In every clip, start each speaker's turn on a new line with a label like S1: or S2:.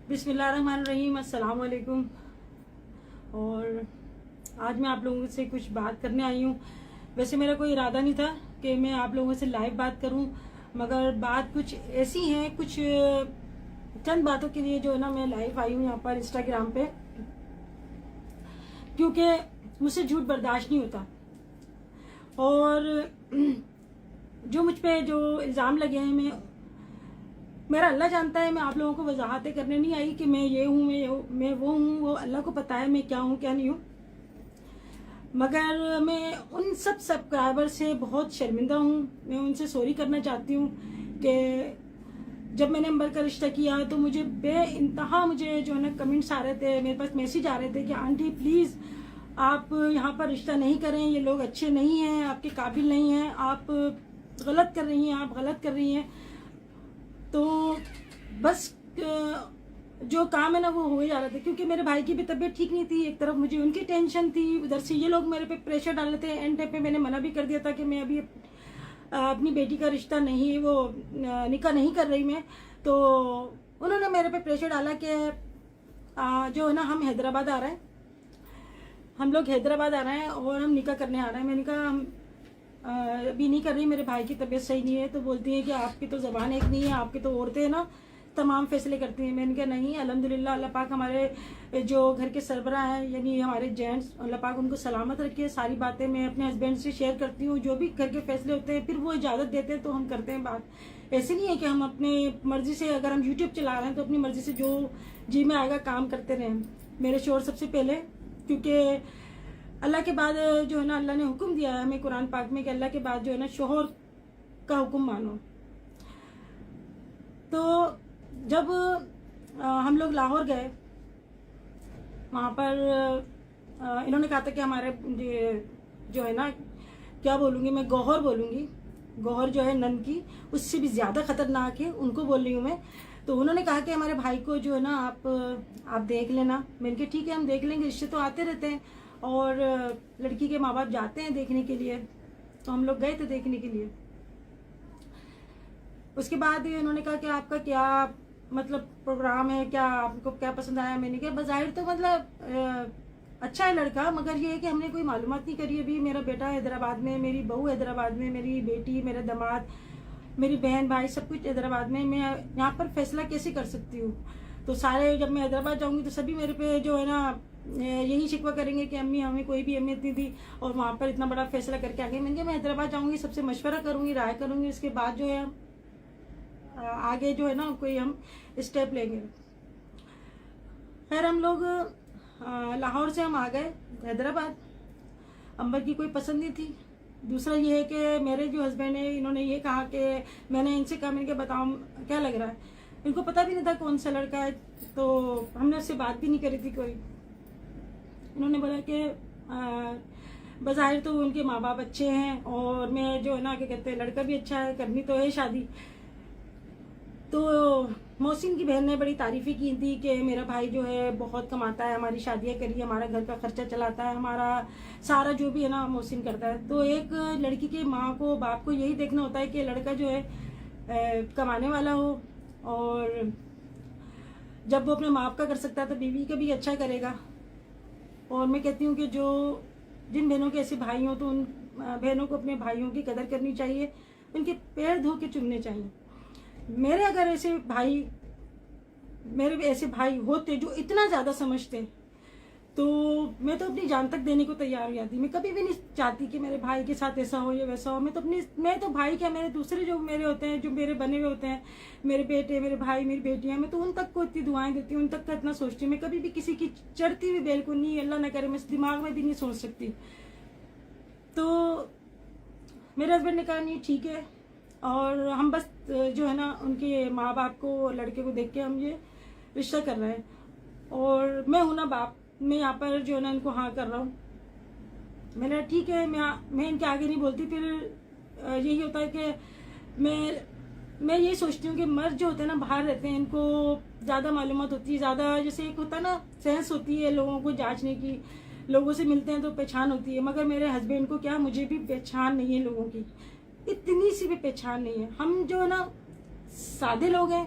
S1: बिस्मिल्लाहिर्रहमानिर्रहीम, अस्सलाम वालेकुम। और आज मैं आप लोगों से कुछ बात करने आई हूँ। वैसे मेरा कोई इरादा नहीं था कि मैं आप लोगों से लाइव बात करूँ, मगर बात कुछ ऐसी है, कुछ चंद बातों के लिए जो है ना मैं लाइव आई हूँ यहाँ पर इंस्टाग्राम पे, क्योंकि मुझसे झूठ बर्दाश्त नहीं होता। और जो मुझ पे जो इल्ज़ाम लगे हैं, मेरा अल्लाह जानता है। मैं आप लोगों को वजाहतें करने नहीं आई कि मैं ये हूँ, मैं वो हूँ। वो अल्लाह को पता है मैं क्या हूँ क्या नहीं हूँ। मगर मैं उन सब सब्सक्राइबर से बहुत शर्मिंदा हूँ। मैं उनसे सॉरी करना चाहती हूँ कि जब मैंने अंबर का रिश्ता किया तो मुझे बेइंतहा मुझे जो है ना कमेंट्स आ रहे थे, मेरे पास मैसेज आ रहे थे कि आंटी प्लीज़ आप यहाँ पर रिश्ता नहीं करें, ये लोग अच्छे नहीं हैं, आपके काबिल नहीं हैं, आप गलत कर रही हैं, आप गलत कर रही हैं। तो बस जो काम है ना वो हो ही जा रहा था, क्योंकि मेरे भाई की भी तबीयत ठीक नहीं थी। एक तरफ मुझे उनकी टेंशन थी, उधर से ये लोग मेरे पे प्रेशर डाल रहे थे। एंड टाइम पे मैंने मना भी कर दिया था कि मैं अभी अपनी बेटी का रिश्ता नहीं, वो निकाह नहीं कर रही मैं। तो उन्होंने मेरे पे प्रेशर डाला कि जो है ना हम हैदराबाद आ रहे हैं, हम लोग हैदराबाद आ रहे हैं और हम निकाह करने आ रहे हैं। मैंने कहा हम अभी नहीं कर रही, मेरे भाई की तबीयत सही नहीं है। तो बोलती है कि आपकी तो ज़बान एक नहीं है, आपकी तो औरतें हैं ना तमाम फैसले करती हैं। मैंने कहा नहीं, अल्हम्दुलिल्लाह अल्लाह पाक हमारे जो घर के सरबरा हैं यानी हमारे जेंट्स, अल्लाह पाक उनको सलामत रखे। सारी बातें मैं अपने हस्बैंड से शेयर करती हूँ, जो भी घर के फैसले होते हैं फिर वो इजाज़त देते हैं तो हम करते हैं बात। ऐसे नहीं है कि हम अपने मर्जी से, अगर हम यूट्यूब चला रहे हैं तो अपनी मर्जी से जो जी में आएगा काम करते रहें। मेरे शोर सबसे पहले, क्योंकि अल्लाह के बाद जो है ना अल्लाह ने हुक्म दिया है हमें कुरान पाक में कि अल्लाह के बाद जो है ना शोहर का हुक्म मानो। तो जब हम लोग लाहौर गए, वहाँ पर इन्होंने कहा था कि हमारे जो है ना, क्या बोलूँगी मैं, गौहर बोलूँगी, गौहर जो है नन की, उससे भी ज़्यादा ख़तरनाक है, उनको बोल रही हूँ मैं। तो उन्होंने कहा कि हमारे भाई को जो है ना आप देख लेना। मैंने कहा ठीक है हम देख लेंगे, रिश्ते तो आते रहते हैं और लड़की के माँ बाप जाते हैं देखने के लिए। तो हम लोग गए थे देखने के लिए। उसके बाद उन्होंने कहा कि आपका क्या मतलब प्रोग्राम है, क्या आपको क्या पसंद आया। मैंने कहा बज़ाहिर तो मतलब अच्छा है लड़का, मगर ये है कि हमने कोई मालूमात नहीं करी अभी। मेरा बेटा हैदराबाद में, मेरी बहू हैदराबाद में, मेरी बेटी, मेरा दामाद, मेरी बहन भाई सब कुछ हैदराबाद में। मैं यहाँ पर फैसला कैसे कर सकती हूँ। तो सारे जब मैं हैदराबाद जाऊँगी तो सभी मेरे पे जो है ना यही शिकवा करेंगे कि अम्मी हमें कोई भी अहमियत नहीं दी और वहाँ पर इतना बड़ा फैसला करके आ गई। मैंने कहा मैं हैदराबाद जाऊँगी, सबसे मशवरा करूँगी, राय करूँगी, उसके बाद जो है आगे जो है ना कोई हम स्टेप लेंगे। खैर हम लोग लाहौर से हम आ गए हैदराबाद। अंबर की कोई पसंद नहीं थी। दूसरा ये है कि मेरे जो हस्बैंड है, इन्होंने ये कहा कि मैंने इनसे कहा, मैंने कहा बताओ क्या लग रहा है। इनको पता भी नहीं था कौन सा लड़का है, तो हमने उससे बात भी नहीं करी थी कोई। इन्होंने बोला कि बज़ाहिर तो उनके माँ बाप अच्छे हैं और मैं जो है ना क्या कहते हैं लड़का भी अच्छा है, करनी तो है शादी। तो मोहसिन की बहन ने बड़ी तारीफ़ें की थी कि मेरा भाई जो है बहुत कमाता है, हमारी शादियाँ करी, हमारा घर का खर्चा चलाता है, हमारा सारा जो भी है ना मोहसिन करता है। तो एक लड़की के माँ को, बाप को यही देखना होता है कि लड़का जो है कमाने वाला हो, और जब वो अपने माँ बाप का कर सकता है तो बीवी का भी अच्छा करेगा। और मैं कहती हूँ कि जिन बहनों के ऐसे भाई हों तो उन बहनों को अपने भाइयों की कदर करनी चाहिए, उनके पैर धो के चुनने चाहिए। मेरे अगर ऐसे भाई होते जो इतना ज़्यादा समझते, तो मैं तो अपनी जान तक देने को तैयार हो जाती। मैं कभी भी नहीं चाहती कि मेरे भाई के साथ ऐसा हो या वैसा हो। मैं तो भाई क्या, मेरे दूसरे जो मेरे होते हैं, जो मेरे बने हुए होते हैं, मेरे बेटे, मेरे भाई, मेरी बेटियां, मैं तो उन तक को इतनी दुआएं देती हूँ, उन तक का इतना सोचती हूँ। मैं कभी भी किसी की चढ़ती हुई बेल को नहीं, अल्लाह ना करे, मैं दिमाग में भी नहीं सोच सकती। तो मेरे हस्बैंड ने कहा नहीं ठीक है, और हम बस जो है ना उनके माँ बाप को, लड़के को देख के हम ये रिश्ता कर रहे हैं। और मैं हूं ना बाप, मैं यहाँ पर जो है ना इनको हाँ कर रहा हूँ। मैंने ठीक है, मैं इनके आगे नहीं बोलती। फिर यही होता है कि मैं ये सोचती हूँ कि मर्द जो होते हैं ना बाहर रहते हैं, इनको ज़्यादा मालूमात होती है, ज़्यादा जैसे एक होता है ना सेंस होती है लोगों को जांचने की, लोगों से मिलते हैं तो पहचान होती है। मगर मेरे हस्बैंड को क्या, मुझे भी पहचान नहीं है लोगों की, इतनी सी भी पहचान नहीं है। हम जो है ना सादे लोग हैं,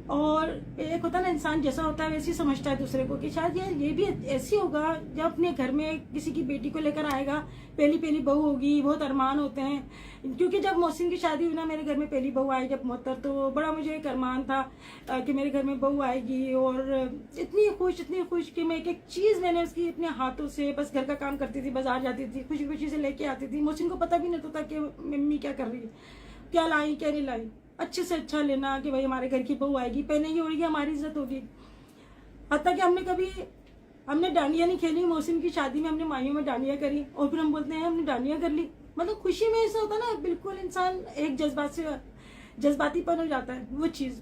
S1: और एक होता है ना, इंसान जैसा होता है वैसे ही समझता है दूसरे को, कि शायद ये भी ऐसी होगा। जब अपने घर में किसी की बेटी को लेकर आएगा, पहली पहली बहू होगी, बहुत अरमान होते हैं। क्योंकि जब मोहसिन की शादी हुई ना, मेरे घर में पहली बहू आई जब मोहतर, तो बड़ा मुझे एक अरमान था कि मेरे घर में बहू आएगी। और इतनी खुश कि मैं एक एक चीज़ मैंने उसकी अपने हाथों से, बस घर का काम करती थी, बाजार जाती थी, खुशी खुशी से लेके आती थी। मोहसिन को पता भी नहीं होता कि मम्मी क्या कर रही है, क्या लाई क्या नहीं लाई। अच्छे से अच्छा लेना कि भाई हमारे घर की बहू आएगी, पहनेगी ओढ़ेगी, हमारी इज्जत होगी। हत्ता कि हमने डांडिया नहीं खेली, मौसम की शादी में हमने माइयों में डांडिया करी, और फिर हम बोलते हैं हमने डांडिया कर ली। मतलब खुशी में ऐसा होता है ना, बिल्कुल इंसान एक जज्बातीपन हो जाता है वो चीज़।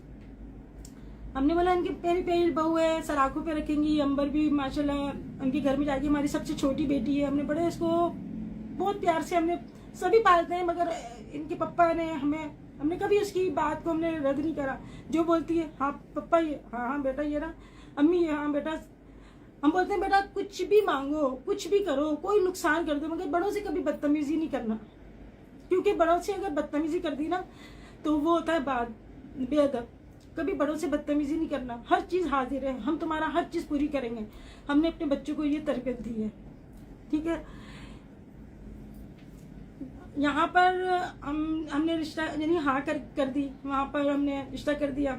S1: हमने बोला इनकी पहली पहली बहू है, सर आंखों पे रखेंगी। अंबर भी माशाल्लाह उनके घर में जाएगी, हमारी सबसे छोटी बेटी है। हमने बड़े इसको बहुत प्यार से हमने सभी पालते हैं, मगर इनके पापा ने हमने कभी उसकी बात को हमने रद्द नहीं करा। जो बोलती है हाँ पापा ये, हाँ बेटा ये ना, अम्मी ये, हाँ बेटा। हम बोलते हैं बेटा कुछ भी मांगो, कुछ भी करो, कोई नुकसान कर दो, मगर बड़ों से कभी बदतमीजी नहीं करना। क्योंकि बड़ों से अगर बदतमीजी कर दी ना, तो वो होता है बात बेअदब। कभी बड़ों से बदतमीजी नहीं करना, हर चीज़ हाजिर है, हम तुम्हारा हर चीज़ पूरी करेंगे। हमने अपने बच्चों को ये तरबियत दी है, ठीक है। यहाँ पर हमने रिश्ता यानी हाँ कर दी, वहाँ पर हमने रिश्ता कर दिया।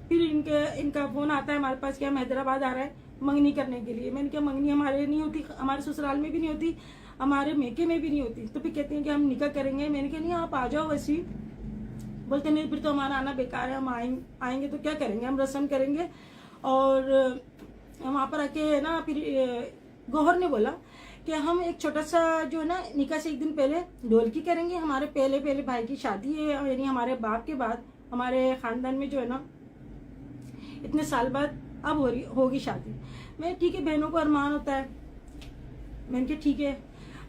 S1: फिर इनका फोन आता है हमारे पास कि हम हैदराबाद आ रहे हैं मंगनी करने के लिए। मैंने कहा मंगनी हमारे नहीं होती, हमारे ससुराल में भी नहीं होती, हमारे मेके में भी नहीं होती। तो फिर कहते हैं कि हम निकाह करेंगे। मैंने कहा नहीं आप आ जाओ वैसे। बोलते नहीं फिर तो हमारा आना बेकार है, हम आएंगे तो क्या करेंगे, हम रस्म करेंगे। और वहाँ पर आके ना फिर गौहर ने बोला कि हम एक छोटा सा जो है ना निकाह से एक दिन पहले ढोलकी करेंगे। हमारे पहले भाई की शादी है, यानी हमारे बाप के बाद हमारे खानदान में जो है ना इतने साल बाद अब होगी शादी। मैं ठीक है, बहनों को अरमान होता है। मैंने कहा ठीक है।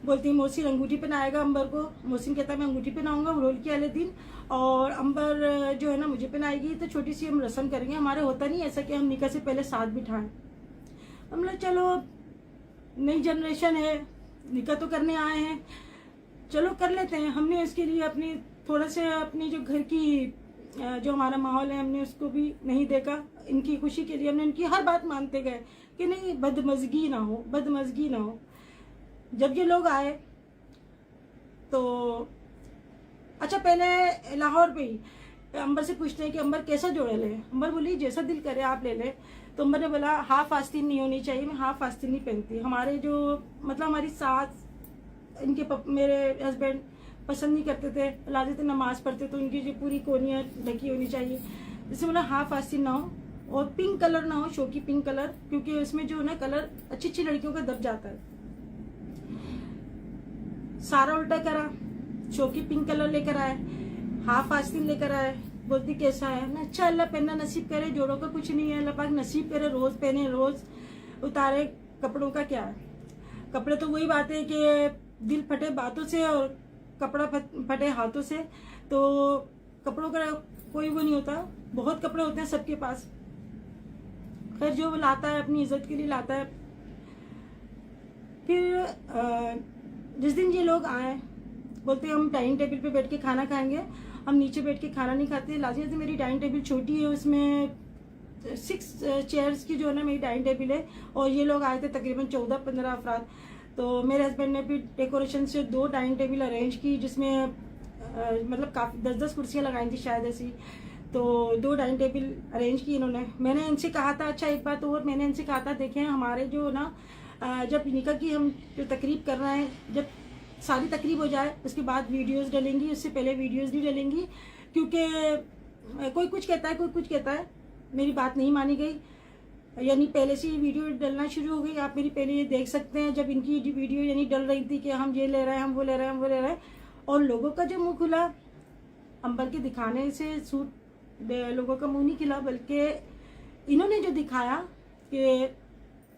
S1: बोलती है मोहसिन अंगूठी पहनाएगा अंबर को। मोहसिन कहता है मैं अंगूठी पहनाऊंगा ढोलकी वाले दिन, और अंबर जो है ना मुझे पहनाएगी। तो छोटी सी हम रस्म करेंगे। हमारे होता नहीं ऐसा कि हम निकाह से पहले साथ बिठाएं। हम लोग चलो नई जनरेशन है, निकाह तो करने आए हैं, चलो कर लेते हैं। हमने इसके लिए अपनी थोड़ा से अपनी जो घर की जो हमारा माहौल है हमने उसको भी नहीं देखा। इनकी खुशी के लिए हमने इनकी हर बात मानते गए कि नहीं बदमज़गी ना हो। जब ये लोग आए तो अच्छा पहले लाहौर पे ही अंबर से पूछते हैं कि अंबर कैसा जोड़े ले। अंबर बोली जैसा दिल करे आप ले ले। तो अंबर ने बोला हाफ आस्तीन नहीं होनी चाहिए, मैं हाफ आस्तीन नहीं पहनती। हमारे जो मतलब हमारी सास इनके मेरे हस्बैंड पसंद नहीं करते थे, लाते थे नमाज पढ़ते तो उनकी जो पूरी कोनियाँ ढकी होनी चाहिए। जैसे बोला हाफ आस्तीन ना हो, और पिंक कलर ना हो, शौकी पिंक कलर, क्योंकि उसमें जो है ना कलर अच्छी लड़कियों का दब जाता है। सारा उल्टा करा, शौकी पिंक कलर लेकर आए, हाफ आस्तीन लेकर आए। बोलती कैसा है ना, अच्छा अल्लाह पहनना नसीब करे, जोड़ों का कुछ नहीं है, अल्लाह पाक नसीब करे, रोज पहने रोज उतारे। कपड़ों का क्या है, कपड़े तो वही बात है कि दिल फटे बातों से और कपड़ा फटे हाथों से। तो कपड़ों का कोई वो नहीं होता, बहुत कपड़े होते हैं सबके पास। खैर जो वो लाता है अपनी इज्जत के लिए लाता है। फिर जिस दिन ये लोग आए बोलते हम डाइनिंग टेबल पे बैठ के खाना खाएंगे, हम नीचे बैठ के खाना नहीं खाते। लाजियत मेरी डाइनिंग टेबल छोटी है, उसमें 6 चेयर्स की जो है ना मेरी डाइनिंग टेबल है, और ये लोग आए थे तकरीबन 14-15 अफराद। तो मेरे हस्बैंड ने भी डेकोरेशन से 2 डाइनिंग टेबल अरेंज की, जिसमें मतलब काफ़ी 10-10 कुर्सियाँ लगाई थी शायद ऐसी। तो 2 डाइनिंग टेबल अरेंज की इन्होंने। मैंने इनसे कहा था, अच्छा एक बात और, मैंने इनसे कहा था देखें हमारे जो ना जब निकाह की हम जो तकरीब कर रहे हैं, जब सारी तकरीब हो जाए उसके बाद वीडियोस डलेंगी, उससे पहले वीडियोस नहीं डलेंगी। क्योंकि कोई कुछ कहता है, कोई कुछ कहता है, मेरी बात नहीं मानी गई, यानी पहले से ही वीडियो डलना शुरू हो गई। आप मेरी पहले ये देख सकते हैं जब इनकी वीडियो यानी डल रही थी कि हम ये ले रहे हैं, हम वो ले रहे हैं, हम वो ले रहे हैं, और लोगों का जो मुंह खुला अंबर के दिखाने से सूट लोगों का मुंह नहीं खिला, बल्कि इन्होंने जो दिखाया कि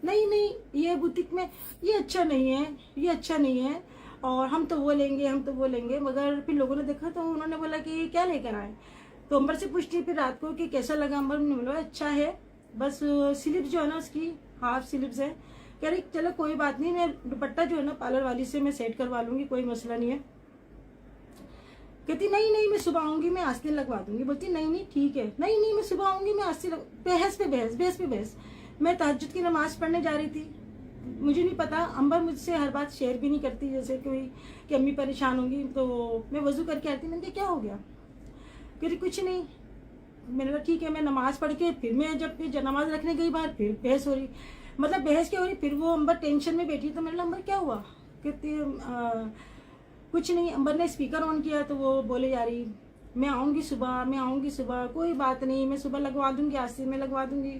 S1: नहीं ये बुटीक में ये अच्छा नहीं है, ये अच्छा नहीं है, और हम तो वो लेंगे। मगर फिर लोगों ने देखा तो उन्होंने बोला कि क्या लेकर आए। तो अंबर से पूछती फिर रात को कि कैसा लगा। अंबर ने बोला अच्छा है, बस स्लीव्स जो है ना उसकी हाफ स्लीव्स है। कह रही चलो कोई बात नहीं, मैं दुपट्टा जो है ना पार्लर वाली से मैं सेट करवा लूंगी, कोई मसला नहीं है। कहती नहीं नहीं मैं सुबह आऊंगी, मैं आस्तीन लगवा दूंगी। बोलती नहीं नहीं ठीक है, नहीं नहीं मैं सुबह आऊंगी, मैं आस्तीन बहस पे बहस, बहस पे बहस। मैं तहज्जुद की नमाज पढ़ने जा रही थी, मुझे नहीं पता, अंबर मुझसे हर बात शेयर भी नहीं करती, जैसे कोई कि अम्मी परेशान होंगी। तो मैं वजू करके आती, मैंने कहा क्या हो गया? कह रही कुछ नहीं। मैंने कहा ठीक है। मैं नमाज पढ़ के फिर मैं जब नमाज रखने गई बाहर, फिर बहस हो रही, मतलब बहस क्या हो रही, फिर वो अंबर टेंशन में बैठी। तो मैंने कहा अंबर क्या हुआ? कहती कुछ नहीं। अंबर ने स्पीकर ऑन किया तो वो बोले जा रही मैं आऊँगी सुबह, मैं आऊँगी सुबह, कोई बात नहीं, मैं सुबह लगवा दूंगी, आस्तीन में लगवा दूंगी।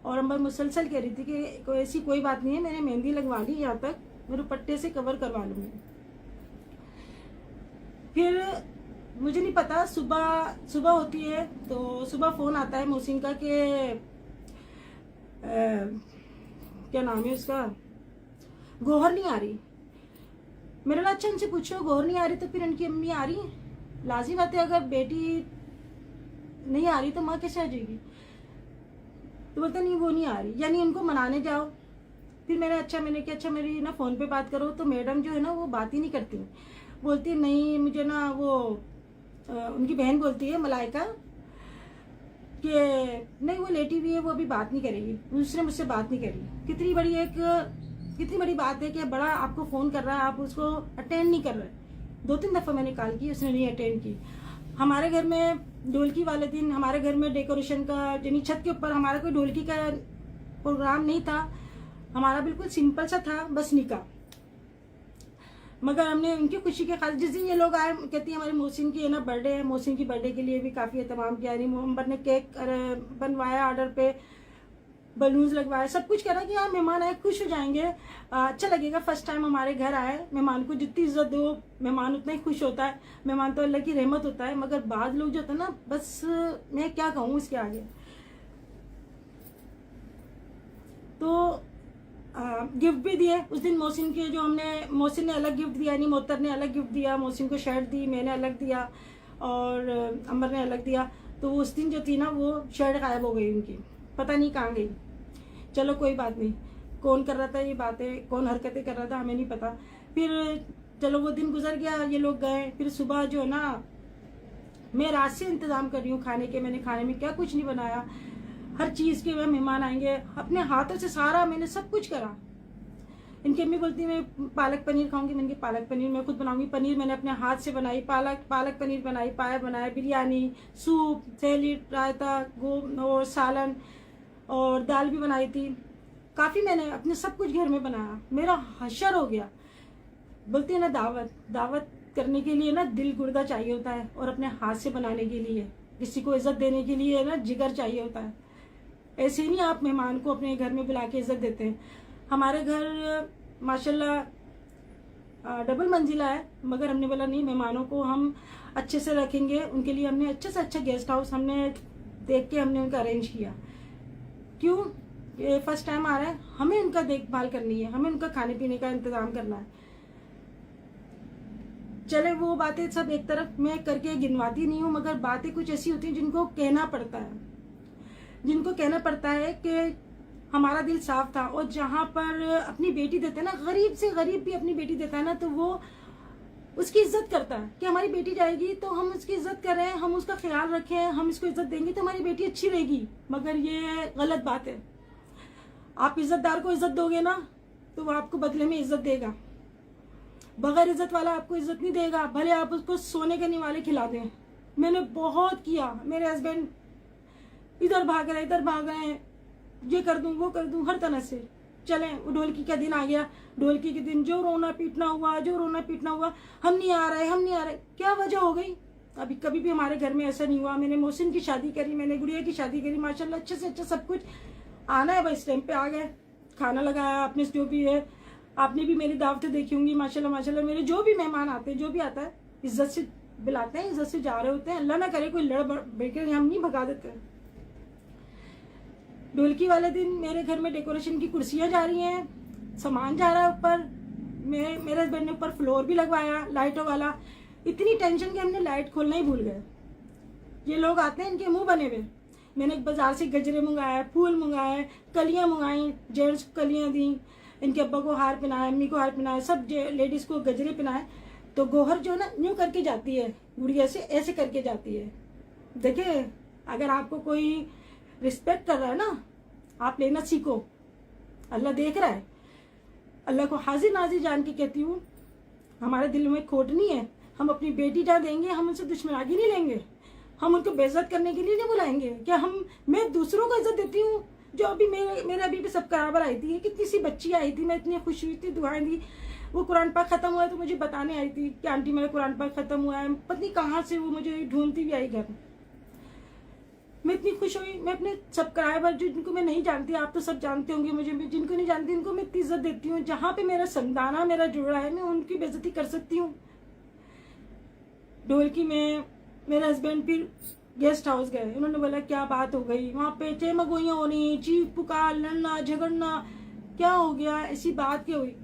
S1: और अंबर मुसलसल कह रही थी कि ऐसी कोई बात नहीं है, मैंने मेहंदी लगवा ली, यहाँ तक मैं दुपट्टे से कवर करवा लूँगी। फिर मुझे नहीं पता, सुबह होती है तो सुबह फ़ोन आता है मोहसिन का कि क्या नाम है उसका, गोहर नहीं आ रही। मेरे लिए अच्छा उनसे पूछो गोहर नहीं आ रही तो फिर उनकी अम्मी आ रही है। लाजिम बात है, अगर बेटी नहीं आ रही तो माँ कैसे आ जाएगी? तो बोलता नहीं वो नहीं आ रही, यानी उनको मनाने जाओ। फिर मैंने कहा अच्छा मेरी ना फ़ोन पे बात करो। तो मैडम जो है ना वो बात ही नहीं करती, बोलती नहीं मुझे ना वो उनकी बहन बोलती है मलाइका कि नहीं वो लेटी हुई है, वो अभी बात नहीं करेगी, उसने मुझसे बात नहीं करी। कितनी बड़ी बात है कि बड़ा आपको फ़ोन कर रहा है, आप उसको अटेंड नहीं कर रहे। 2-3 दफ़ा मैंने कॉल की, उसने नहीं अटेंड की। हमारे घर में ढोलकी वाले दिन हमारे घर में डेकोरेशन का, यानी छत के ऊपर हमारा कोई ढोलकी का प्रोग्राम नहीं था, हमारा बिल्कुल सिंपल सा था, बस निकाह। मगर हमने उनकी खुशी के खातिर जिस दिन ये लोग आए, कहती है हमारे मोहसिन की है ना बर्थडे है, मोहसिन की बर्थडे के लिए भी काफ़ी एहतमाम किया। नवंबर ने केक बनवाया ऑर्डर पे, बलून्स लगवाए, सब कुछ करा कि हाँ मेहमान आए खुश हो जाएंगे, अच्छा लगेगा, फर्स्ट टाइम हमारे घर आए। मेहमान को जितनी इज्जत दो मेहमान उतना ही खुश होता है, मेहमान तो अल्लाह की रहमत होता है। मगर बाद लोग जो होता है ना, बस मैं क्या कहूँ इसके आगे। तो गिफ्ट भी दिए उस दिन मोहसिन के, जो हमने मोहसिन ने अलग गिफ्ट दिया, यानी मोहतर ने अलग गिफ्ट दिया, मोहसिन को शर्ट दी, मैंने अलग दिया और अंबर ने अलग दिया। तो उस दिन जो थी ना वो शर्ट गायब हो गई उनकी, पता नहीं कहाँ गई। चलो कोई बात नहीं, कौन कर रहा था ये बातें, कौन हरकतें कर रहा था हमें नहीं पता। फिर चलो वो दिन गुजर गया, ये लोग गए। फिर सुबह जो है ना मैं रात से इंतज़ाम कर रही हूँ खाने के, मैंने खाने में क्या कुछ नहीं बनाया, हर चीज़ के वह मेहमान आएंगे, अपने हाथों से सारा मैंने सब कुछ करा। इनकी अम्मी बोलती मैं पालक पनीर खाऊंगी, मैंने पालक पनीर मैं खुद बनाऊंगी। पनीर मैंने अपने हाथ से बनाई, पालक पनीर बनाई, पाया बनाया, बिरयानी, सूप, सैलेड, रायता, गोब और सालन और दाल भी बनाई थी। काफ़ी मैंने अपने सब कुछ घर में बनाया, मेरा हशर हो गया। बोलती है ना दावत करने के लिए ना दिल गुर्दा चाहिए होता है, और अपने हाथ से बनाने के लिए, किसी को इज्जत देने के लिए ना जिगर चाहिए होता है। ऐसे नहीं आप मेहमान को अपने घर में बुला के इज्जत देते हैं। हमारे घर माशाल्लाह डबल मंजिला है, मगर हमने बोला नहीं मेहमानों को हम अच्छे से रखेंगे, उनके लिए हमने अच्छे से अच्छा गेस्ट हाउस हमने देख के हमने उनका अरेंज किया। क्यों? ये फर्स्ट टाइम आ रहा है, हमें उनका देखभाल करनी है, हमें उनका खाने पीने का इंतजाम करना है। चले वो बातें सब एक तरफ, मैं करके गिनवाती नहीं हूँ, मगर बातें कुछ ऐसी होती हैं जिनको कहना पड़ता है कि हमारा दिल साफ था। और जहाँ पर अपनी बेटी देते हैं ना, गरीब से गरीब भी अपनी बेटी देता है ना, तो वो उसकी इज्जत करता है कि हमारी बेटी जाएगी तो हम उसकी इज्जत करें, हम उसका ख्याल रखें, हम इसको इज्जत देंगे तो हमारी बेटी अच्छी रहेगी। मगर ये गलत बात है। आप इज्जतदार को इज्जत दोगे ना तो वो आपको बदले में इज्जत देगा, बगैर इज्जत वाला आपको इज्जत नहीं देगा, भले आप उसको सोने के निवाले खिला दें। मैंने बहुत किया, मेरे हस्बैंड इधर भाग रहे, ये कर दूं वो कर दूं, हर तरह से। चले वो ढोलकी का दिन आ गया, ढोलकी के दिन जो रोना पीटना हुआ, हम नहीं आ रहे, क्या वजह हो गई? अभी कभी भी हमारे घर में ऐसा नहीं हुआ। मैंने मोहसिन की शादी करी, मैंने गुड़िया की शादी करी, माशाल्लाह अच्छे से अच्छा सब कुछ। आना है बस टाइम पे आ गए, खाना लगाया आपने, जो भी है आपने भी मेरी दावतें देखी होंगी। माशाल्लाह मेरे जो भी मेहमान आते हैं, जो भी आता है इज्जत से बुलाते हैं, इज्जत से जा रहे होते हैं। अल्लाह ना करे कोई लड़ बेटे हम नहीं भगा देते हैं। ढोलकी वाले दिन मेरे घर में डेकोरेशन की कुर्सियां जा रही हैं, सामान जा रहा है ऊपर, मेरे हस्बैंड ने ऊपर फ्लोर भी लगवाया लाइटों वाला। इतनी टेंशन कि हमने लाइट खोलना ही भूल गए। ये लोग आते हैं इनके मुंह बने हुए। मैंने बाजार से गजरे मंगाए, फूल मंगाए, कलियां मंगाई, जेंट्स को कलियां दी, इनके अब्बा को हार पहनाए, अम्मी को हार पहनाए, सब लेडीज को गजरे पहनाए। तो गोहर जो ना यूं करके जाती है, गुड़िया से ऐसे करके जाती है। देखिए, अगर आपको कोई रिस्पेक्ट कर रहा है ना, आप लेना सीखो। अल्लाह देख रहा है। अल्लाह को हाजिर नाजिर जान के कहती हूँ, हमारे दिल में खोट नहीं है। हम अपनी बेटी जहाँ देंगे, हम उनसे दुश्मनागी नहीं लेंगे, हम उनको बेइज्जत करने के लिए नहीं बुलाएंगे। क्या मैं दूसरों को इज्जत देती हूँ? जो अभी मेरे अभी भी सब्सक्राइबर आई थी, कितनी सी बच्ची आई थी, मैं इतनी खुश हुई थी, दुआएं दी। वो कुरान पाक खत्म हुआ तो मुझे बताने आई थी कि आंटी मेरा कुरान पाक खत्म हुआ है। पता नहीं कहाँ से वो मुझे ढूंढती भी आई घर। मैं इतनी खुश हुई। मैं अपने सब्सक्राइबर जिनको मैं नहीं जानती, आप तो सब जानते होंगे मुझे, जिनको नहीं जानती उनको मैं इतनी इज्जत देती हूँ। जहाँ पे मेरा संदाना मेरा जुड़ा है, मैं उनकी बेइज्जती कर सकती हूँ। ढोलकी में मेरे हस्बैंड फिर गेस्ट हाउस गए। उन्होंने बोला क्या बात हो गई? वहाँ पे चेमगोइयाँ होनी, चीख पुकार, लड़ना झगड़ना, क्या हो गया? ऐसी बात क्या हुई?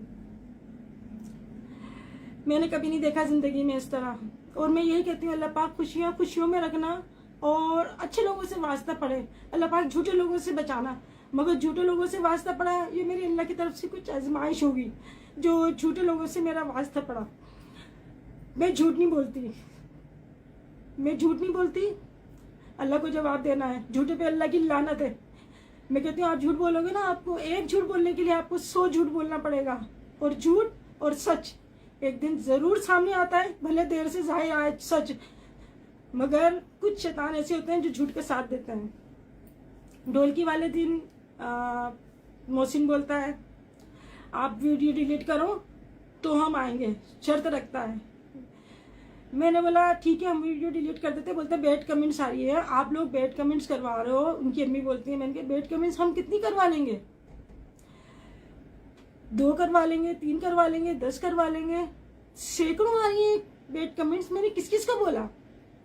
S1: मैंने कभी नहीं देखा जिंदगी में इस तरह। और मैं यही कहती हूँ, अल्लाह पाक खुशियाँ खुशियों में रखना और अच्छे लोगों से वास्ता पड़े। अल्लाह पाक झूठे लोगों से बचाना। मगर झूठे लोगों से वास्ता पड़ा, ये मेरी अल्लाह की तरफ से कुछ आजमाइश होगी जो झूठे लोगों से मेरा वास्ता पड़ा। मैं झूठ नहीं बोलती, मैं झूठ नहीं बोलती। अल्लाह को जवाब देना है। झूठे पे अल्लाह की लानत है। मैं कहती हूँ, आप झूठ बोलोगे ना, आपको एक झूठ बोलने के लिए आपको 100 झूठ बोलना पड़ेगा। और झूठ और सच एक दिन जरूर सामने आता है, भले देर से जाहिर आए सच। मगर कुछ शैतान ऐसे होते हैं जो झूठ का साथ देते हैं। ढोलकी वाले दिन मोहसिन बोलता है, आप वीडियो डिलीट करो तो हम आएंगे, शर्त रखता है। मैंने बोला ठीक है, हम वीडियो डिलीट कर देते। बोलते बैड कमेंट्स आ रही है, आप लोग बैड कमेंट्स करवा रहे हो। उनकी अम्मी बोलती है, मैंने कहा बैड कमेंट्स हम कितनी करवा लेंगे? 2 करवा लेंगे, 3 करवा लेंगे, 10 करवा लेंगे। सैकड़ों आ रही है बैड कमेंट्स। मैंने किस किस का बोला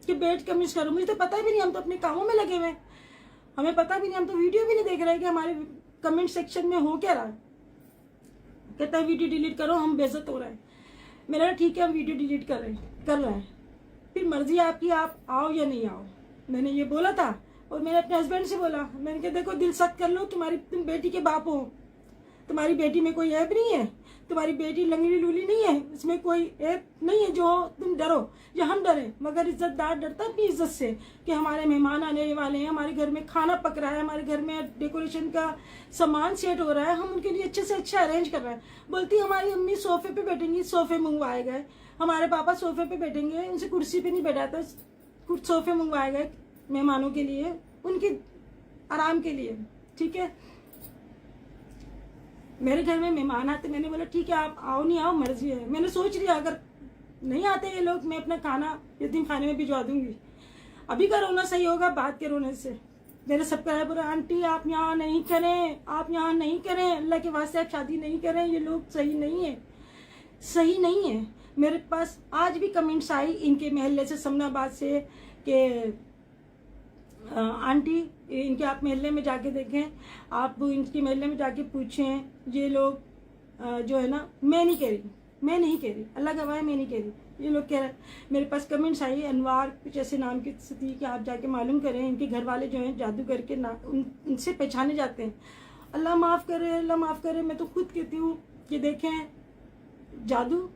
S1: कि बैड कमेंट्स करो? मुझे तो पता भी नहीं, हम तो अपने कामों में लगे हुए, हमें पता भी नहीं, हम तो वीडियो भी नहीं देख रहे कि हमारे कमेंट सेक्शन में हो क्या रहा है। कहता है वीडियो डिलीट करो, हम बेइज्जत हो रहे हैं। मेरा ठीक है, हम वीडियो डिलीट कर रहे हैं, फिर मर्जी आपकी, आप आओ या नहीं आओ। मैंने ये बोला था। और मैंने अपने हस्बैंड से बोला, मैंने कहा देखो दिल सख्त कर लो, तुम बेटी के बाप हो, तुम्हारी बेटी में कोई ऐप नहीं है, तुम्हारी बेटी लंगड़ी लूली नहीं है, इसमें कोई ऐप नहीं है जो तुम डरो या हम डरे। मगर इज्जतदार डरता अपनी इज्जत से कि हमारे मेहमान आने वाले हैं, हमारे घर में खाना पक रहा है, हमारे घर में डेकोरेशन का सामान सेट हो रहा है, हम उनके लिए अच्छे से अच्छा अरेंज कर रहे हैं। बोलती हमारी अम्मी सोफे पे बैठेंगी, सोफे मंगवाए गए। हमारे पापा सोफे पे बैठेंगे, उनसे कुर्सी पे नहीं बैठाता, कुछ सोफे मंगवाए गए मेहमानों के लिए, उनके आराम के लिए। ठीक है, मेरे घर में मेहमान आते, मैंने बोला ठीक है आप आओ नहीं आओ मर्जी है। मैंने सोच लिया अगर नहीं आते ये लोग, मैं अपना खाना यतीम खाने में भिजवा दूंगी। अभी का रोना सही होगा बाद के रोने से। मेरे सब्सक्राइबर, आंटी आप यहाँ नहीं करें, आप यहाँ नहीं करें, अल्लाह के वास्ते आप शादी नहीं करें, ये लोग सही नहीं है, सही नहीं है। मेरे पास आज भी कमेंट्स आई इनके मोहल्ले से, समनाबाद से, कि आंटी इनके आप मोहल्ले में जाके देखें, आप इनके मोहल्ले में जाके पूछें, ये लोग जो है ना, मैं नहीं कह रही, अल्लाह गवाह है, मैं नहीं कह रही, ये लोग कह रहे हैं। मेरे पास कमेंट्स आई, अनवार कुछ ऐसे नाम की स्थिति कि आप जाके मालूम करें, इनके घर वाले जो हैं जादू करके उनसे पहचाने जाते हैं। अल्लाह माफ़ करे, अल्लाह माफ़ करे। मैं तो खुद कहती हूँ कि देखें जादू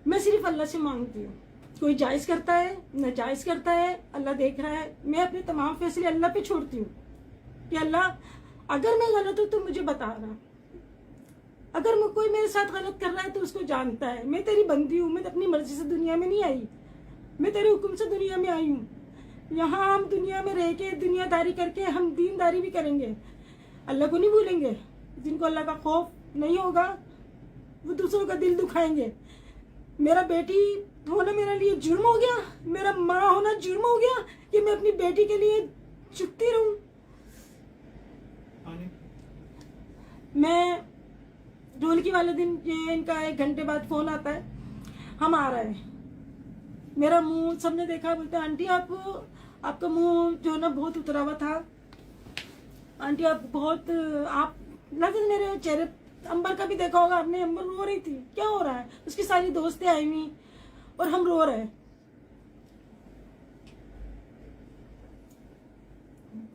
S1: मैं सिर्फ अल्लाह से मांगती हूँ। कोई जायज़ करता है, नाजायज़ करता है, अल्लाह देख रहा है। मैं अपने तमाम फैसले अल्लाह पे छोड़ती हूँ कि अल्लाह अगर मैं गलत हूँ तो मुझे बता रहा, अगर कोई मेरे साथ गलत कर रहा है तो उसको जानता है। मैं तेरी बंदी हूँ, मैं अपनी मर्जी से दुनिया में नहीं आई, मैं तेरे हुक्म से दुनिया में आई हूँ। यहाँ हम दुनिया में रह के दुनियादारी करके हम दीनदारी भी करेंगे, अल्लाह को नहीं भूलेंगे। जिनको अल्लाह का खौफ नहीं होगा वो दूसरों का दिल दुखाएंगे। मेरा बेटी होना मेरे लिए जुर्म हो गया, मेरा माँ होना जुर्म हो गया कि मैं अपनी बेटी के लिए चुपती रहूं। मैं ढोलकी वाले दिन, ये इनका 1 घंटे बाद फोन आता है, हम आ रहे हैं। मेरा मुंह सबने देखा, बोलते आंटी आपका मुंह जो है ना बहुत उतरा हुआ था, आंटी आप लगे मेरे चेहरे। अंबर का भी देखा होगा आपने, अंबर रो रही थी, क्या हो रहा है? उसकी सारी दोस्तें आई हुई और हम रो रहे हैं।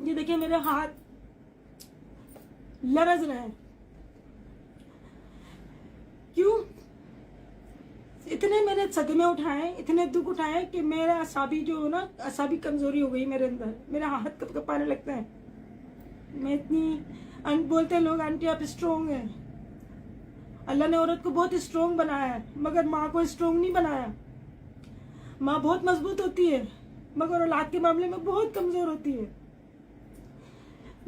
S1: ये देखिए मेरे हाथ लरज रहे हैं। क्यों? सदमे उठाए, इतने दुख उठाए कि मेरा असाबी जो ना असाबी कमजोरी हो गई मेरे अंदर, मेरा हाथ कब कपाने लगता है। मैं इतनी बोलते हैं लोग आंटी आप स्ट्रोंग हैं, अल्लाह ने औरत को बहुत स्ट्रोंग बनाया है, मगर माँ को स्ट्रोंग नहीं बनाया। माँ बहुत मजबूत होती है मगर औलाद के मामले में बहुत कमजोर होती है।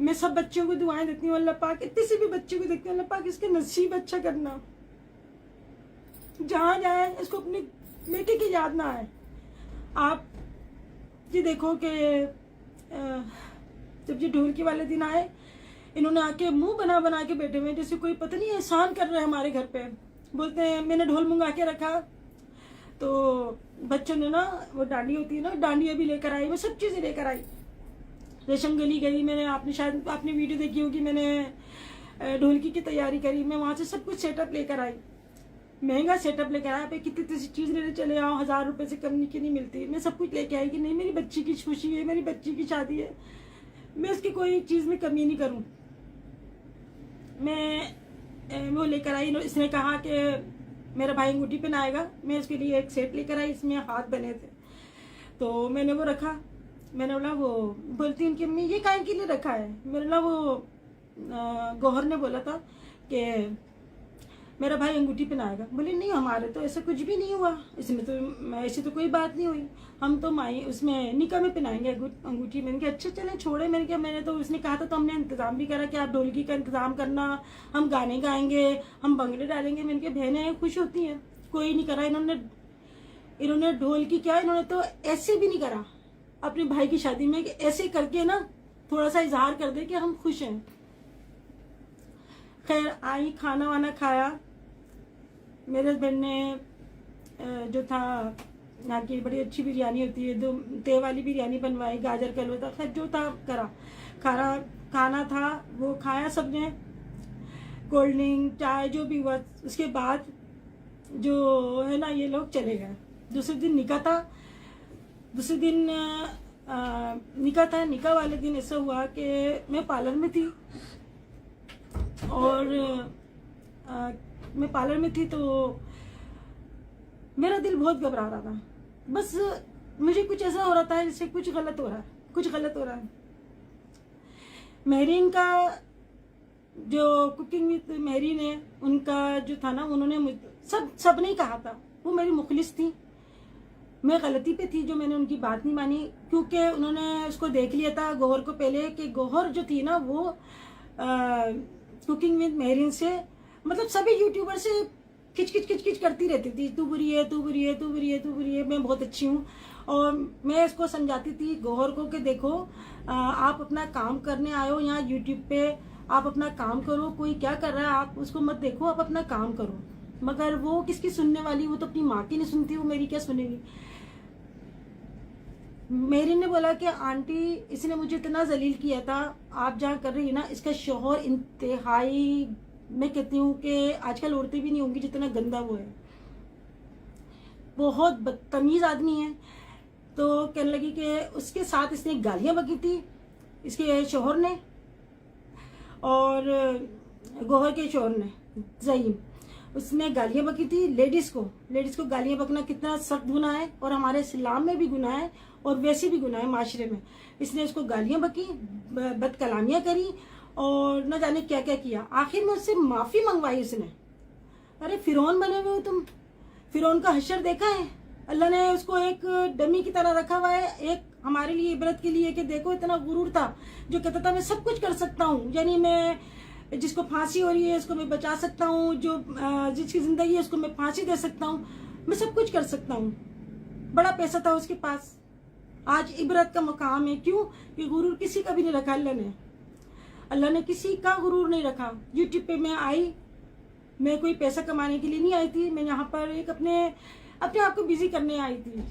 S1: मैं सब बच्चों को दुआएं देती हूँ, अल्लाह पाक इतने से भी बच्चे को देखती हूँ, अल्लाह पाक इसके नसीब अच्छा करना, जहाँ जाए इसको अपनी बेटे की याद ना आए। आप ये देखो कि जब ये ढोलकी वाले दिन आए, इन्होंने आके मुंह बना बना के बैठे हुए जैसे कोई पता नहीं एहसान कर रहे हैं हमारे घर पे। बोलते हैं मैंने ढोल मंगा के रखा, तो बच्चों ने ना वो डांडी होती है ना, डांडिया भी लेकर आई, मैं सब चीज़ें लेकर आई। रेशम गली गई, मैंने आपने शायद आपने वीडियो देखी होगी, मैंने ढोलकी की तैयारी करी, मैं वहाँ से सब कुछ सेटअप लेकर आई, महंगा सेटअप लेकर आया। पे कितनी चीज़ लेने चले आओ, 1000 रुपये से कम की नहीं मिलती। मैं सब कुछ लेके आई कि नहीं मेरी बच्ची की खुशी है, मेरी बच्ची की शादी है, मैं इसकी कोई चीज़ में कमी नहीं करूँ। मैं वो लेकर आई, इसने कहा कि मेरा भाई अंगूठी पहनाएगा, मैं उसके लिए एक सेट लेकर आई, इसमें हाथ बने थे, तो मैंने वो रखा। मैंने बोला, वो बोलती उनकी अम्मी ये काहे के लिए रखा है। मैंने बोला वो गौहर ने बोला था कि मेरा भाई अंगूठी पहनाएगा। बोले नहीं हमारे तो ऐसा कुछ भी नहीं हुआ, इसमें तो ऐसी तो कोई बात नहीं हुई, हम तो माई उसमें निकाह में पहनाएंगे अंगूठी। मैंने कहा अच्छा चले छोड़े। मैंने तो उसने कहा था तो हमने इंतजाम भी करा कि आप ढोलकी का इंतजाम करना, हम गाने गाएंगे, हम भंगड़े डालेंगे। मैंने कहा बहनें खुश होती हैं, कोई नहीं करा। इन्होंने ढोलकी क्या, इन्होंने तो ऐसे भी नहीं करा अपने भाई की शादी में कि ऐसे करके ना थोड़ा सा इजहार कर दे कि हम खुश हैं। खैर आई, खाना वाना खाया। मेरे हस्बैंड ने जो था यहाँ की बड़ी अच्छी बिरयानी होती है, दो ते वाली बिरयानी बनवाई, गाजर का हलवा था, खैर जो था करा। खाना था वो खाया सबने, कोल्ड ड्रिंक चाय जो भी हुआ। उसके बाद जो है ना ये लोग चले गए। दूसरे दिन निकाह था, दूसरे दिन निकाह था। निकाह वाले दिन ऐसा हुआ कि मैं पार्लर में थी, और मैं पार्लर में थी तो मेरा दिल बहुत घबरा रहा था। बस मुझे कुछ ऐसा हो रहा था जैसे कुछ गलत हो रहा है, कुछ गलत हो रहा है। महरीन का जो कुकिंग विद महरीन है, उनका जो था ना, उन्होंने सब ने कहा था, वो मेरी मुखलिस थी। मैं गलती पे थी जो मैंने उनकी बात नहीं मानी, क्योंकि उन्होंने उसको देख लिया था गौहर को पहले कि गौहर जो थी ना वो कुकिंग विद महरीन से मतलब सभी यूट्यूबर से खिच करती रहती थी, तू बुरी है, तू बुरी है, तू बुरी है, तू बुरी है, मैं बहुत अच्छी हूँ। और मैं इसको समझाती थी गौहर को कि देखो आप अपना काम करने आए हो यहाँ यूट्यूब पे, आप अपना काम करो, कोई क्या कर रहा है आप उसको मत देखो, आप अपना काम करो। मगर वो किसकी सुनने वाली, वो तो अपनी माँ की नहीं सुनती, वो मेरी क्या सुनेगी। मेरी ने बोला कि आंटी इसने मुझे इतना जलील किया था, आप जहाँ कर रही है ना, इसका शौहर इंतहाई, मैं कहती हूँ कि आजकल औरतें भी नहीं होंगी जितना गंदा वो है, बहुत बदतमीज आदमी है। तो कहने लगी कि उसके साथ इसने गालियां बकी थी, इसके शौहर ने और गौहर के शौहर ने, ज़हीम, उसने गालियां बकी थी लेडीज को गालियां बकना कितना सख्त गुनाह है, और हमारे इस्लाम में भी गुनाह है और वैसे भी गुनाह है माशरे में। इसने उसको गालियां बकी, बदकलामियां करी और न जाने क्या क्या किया। आखिर में उससे माफी मंगवाई उसने। अरे फिरौन बने हुए हो तुम, फिरौन का हशर देखा है? अल्लाह ने उसको एक डमी की तरह रखा हुआ है, एक हमारे लिए इबरत के लिए कि देखो इतना गुरूर था जो कहता था मैं सब कुछ कर सकता हूँ, यानी मैं जिसको फांसी हो रही है उसको मैं बचा सकता हूँ, जो जिसकी जिंदगी है उसको मैं फांसी दे सकता हूँ, मैं सब कुछ कर सकता हूँ। बड़ा पैसा था उसके पास, आज इबरत का मकाम है। क्यों? कि गुरूर किसी का भी नहीं रखा अल्लाह ने किसी का गुरूर नहीं रखा। यूट्यूब पे मैं आई, मैं कोई पैसा कमाने के लिए नहीं आई थी, मैं यहाँ पर एक अपने आप को बिजी करने आई थी।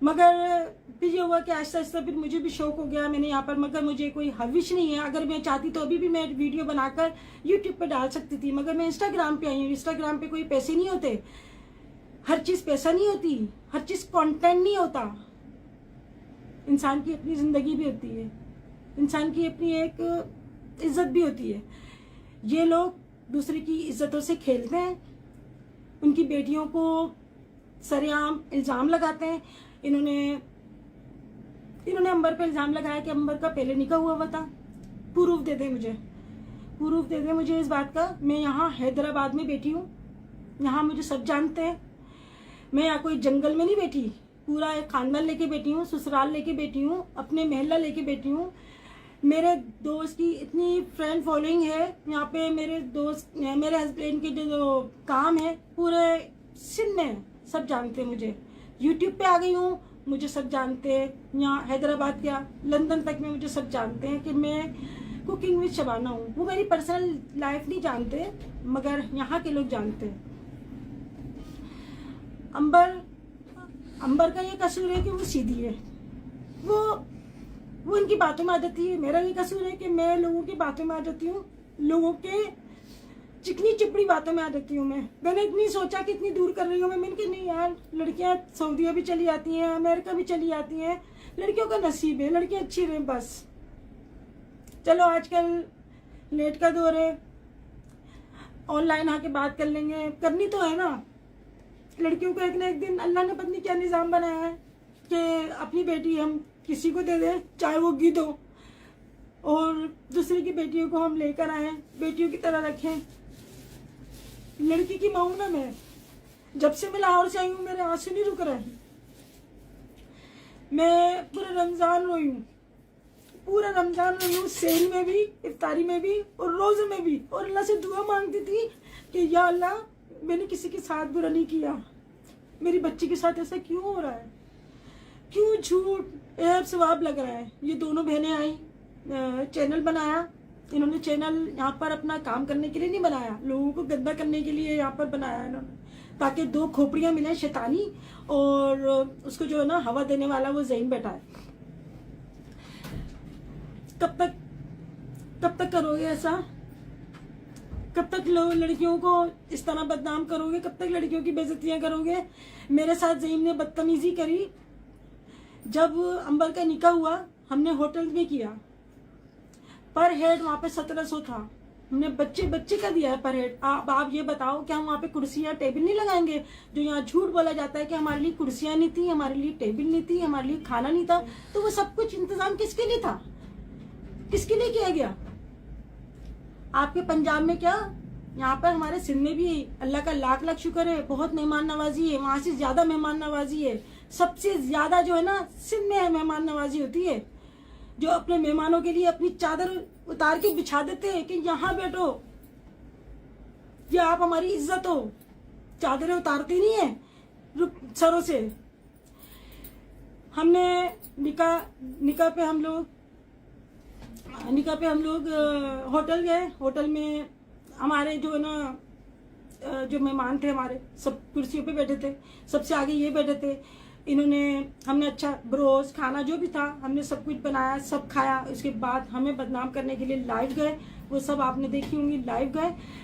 S1: मगर फिर ये हुआ कि आहिस्ता आहिस्ता फिर मुझे भी शौक हो गया, मैंने यहाँ पर, मगर मुझे कोई हविश नहीं है। अगर मैं चाहती तो अभी भी मैं वीडियो बनाकर यूट्यूब पे डाल सकती थी, मगर मैं इंस्टाग्राम पे आई हूँ। इंस्टाग्राम पे कोई पैसे नहीं होते, हर चीज़ पैसा नहीं होती, हर चीज़ कंटेंट नहीं होता। इंसान की अपनी ज़िंदगी भी होती है, इंसान की अपनी एक इज्जत भी होती है। ये लोग दूसरे की इज्जतों से खेलते हैं, उनकी बेटियों को सरेआम इल्ज़ाम लगाते हैं। इन्होंने अंबर पे इल्ज़ाम लगाया कि अंबर का पहले निकाह हुआ था। प्रूफ दे दे मुझे इस बात का। मैं यहाँ हैदराबाद में बैठी हूँ, यहाँ मुझे सब जानते हैं। मैं यहाँ कोई जंगल में नहीं बैठी, पूरा एक खानदान लेके बैठी हूँ, ससुराल लेके बैठी हूँ, अपने महल्ला लेके बैठी हूँ। मेरे दोस्त की इतनी फ्रेंड फॉलोइंग है यहाँ पे। मेरे हस्बैंड के जो काम है पूरे सिंध में सब जानते हैं मुझे। यूट्यूब पे आ गई हूँ, मुझे सब जानते हैं। यहाँ हैदराबाद क्या लंदन तक में मुझे सब जानते हैं कि मैं कुकिंग विद शबाना हूँ। वो मेरी पर्सनल लाइफ नहीं जानते, मगर यहाँ के लोग जानते हैं। अंबर का ये कसूर है कि वो सीधी है, वो इनकी बातों में आ जाती है। मेरा ये कसूर है कि मैं लोगों की बातों में आ जाती हूँ, लोगों के चिकनी चिपड़ी बातों में आ जाती हूँ। मैंने इतनी सोचा कि इतनी दूर कर रही हूँ मैंने कि नहीं यार, लड़कियाँ सऊदीया भी चली जाती हैं, अमेरिका भी चली जाती हैं, लड़कियों का नसीब है, लड़कियाँ अच्छी रहें बस। चलो आजकल नेट का दौर है, ऑनलाइन आके बात कर लेंगे, करनी तो है ना। लड़कियों को एक ना एक दिन अल्लाह ने पता नहीं क्या निज़ाम बनाया है कि अपनी बेटी हम किसी को दे दें, चाहे वो गिद्ध हो, और दूसरे की बेटियों को हम लेकर आए, बेटियों की तरह रखें। लड़की की माँ हूं ना मैं, जब से मैं लाहौर से आई हूँ मेरे आंसू नहीं रुक रहे। मैं पूरा रमजान रोई हूँ, सेल में भी, इफ्तारी में भी और रोज़े में भी, और अल्लाह से दुआ मांगती थी कि या अल्लाह मैंने किसी के साथ बुरा नहीं किया, मेरी बच्ची के साथ ऐसा क्यों हो रहा है, क्यों झूठ ऐब सवाब लग रहा है। ये दोनों बहनें आई, चैनल बनाया इन्होंने। चैनल यहाँ पर अपना काम करने के लिए नहीं बनाया, लोगों को गंदा करने के लिए यहाँ पर बनाया इन्होंने, ताकि दो खोपड़ियाँ मिले, शैतानी और उसको जो है ना हवा देने वाला वो ज़हीन बैठा है। कब तक करोगे ऐसा? कब तक लड़कियों को इस तरह बदनाम करोगे? कब तक लड़कियों की बेइज्जतियां करोगे? मेरे साथ ज़हीन ने बदतमीजी करी। जब अंबर का निकाह हुआ हमने होटल में किया, पर हेड वहाँ पे 1700 था। हमने बच्चे का दिया है पर हेड। आप ये बताओ क्या हम वहाँ पे कुर्सियाँ टेबल नहीं लगाएंगे? जो यहाँ झूठ बोला जाता है कि हमारे लिए कुर्सियाँ नहीं थी, हमारे लिए टेबल नहीं थी, हमारे लिए खाना नहीं था, तो वो सब कुछ इंतजाम किसके लिए था, किसके लिए किया गया? आपके पंजाब में क्या, यहाँ पर हमारे सिंध में भी अल्लाह का लाख लाख शुक्र है, बहुत मेहमान नवाजी है, वहां से ज्यादा मेहमान नवाजी है। सबसे ज्यादा जो है ना सिंध में मेहमान नवाजी होती है, जो अपने मेहमानों के लिए अपनी चादर उतार के बिछा देते हैं कि यहाँ बैठो, या आप हमारी इज्जत हो। चादरें उतारते नहीं है सरों से। हमने निकाह पे हम लोग होटल गए। होटल में हमारे जो है ना जो मेहमान थे हमारे, सब कुर्सियों पे बैठे थे, सबसे आगे ये बैठे थे। हमने अच्छा ब्रोस खाना जो भी था हमने सब कुछ बनाया, सब खाया। उसके बाद हमें बदनाम करने के लिए लाइव गए, वो सब आपने देखी होंगी।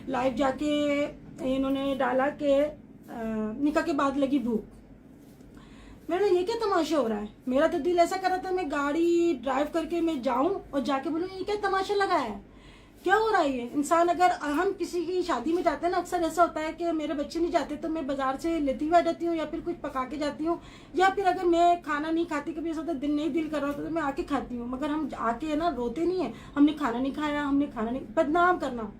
S1: लाइव जाके इन्होंने डाला कि निकाह के बाद लगी भूख। मेरा ये क्या तमाशा हो रहा है? मेरा तो दिल ऐसा कर रहा था मैं गाड़ी ड्राइव करके मैं जाऊं और जाके बोलूं ये क्या तमाशा लगा है, क्या हो रहा है ये। इंसान अगर हम किसी की शादी में जाते हैं ना, अक्सर ऐसा होता है कि मेरे बच्चे नहीं जाते तो मैं बाजार से लेती हुई आ जाती हूँ, या फिर कुछ पका के जाती हूँ, या फिर अगर मैं खाना नहीं खाती, कभी ऐसा होता है दिल कर रहा होता तो मैं आके खाती हूँ। मगर हम आके ना रोते नहीं है, हमने खाना नहीं खाया, हमने खाना नहीं। बदनाम करना,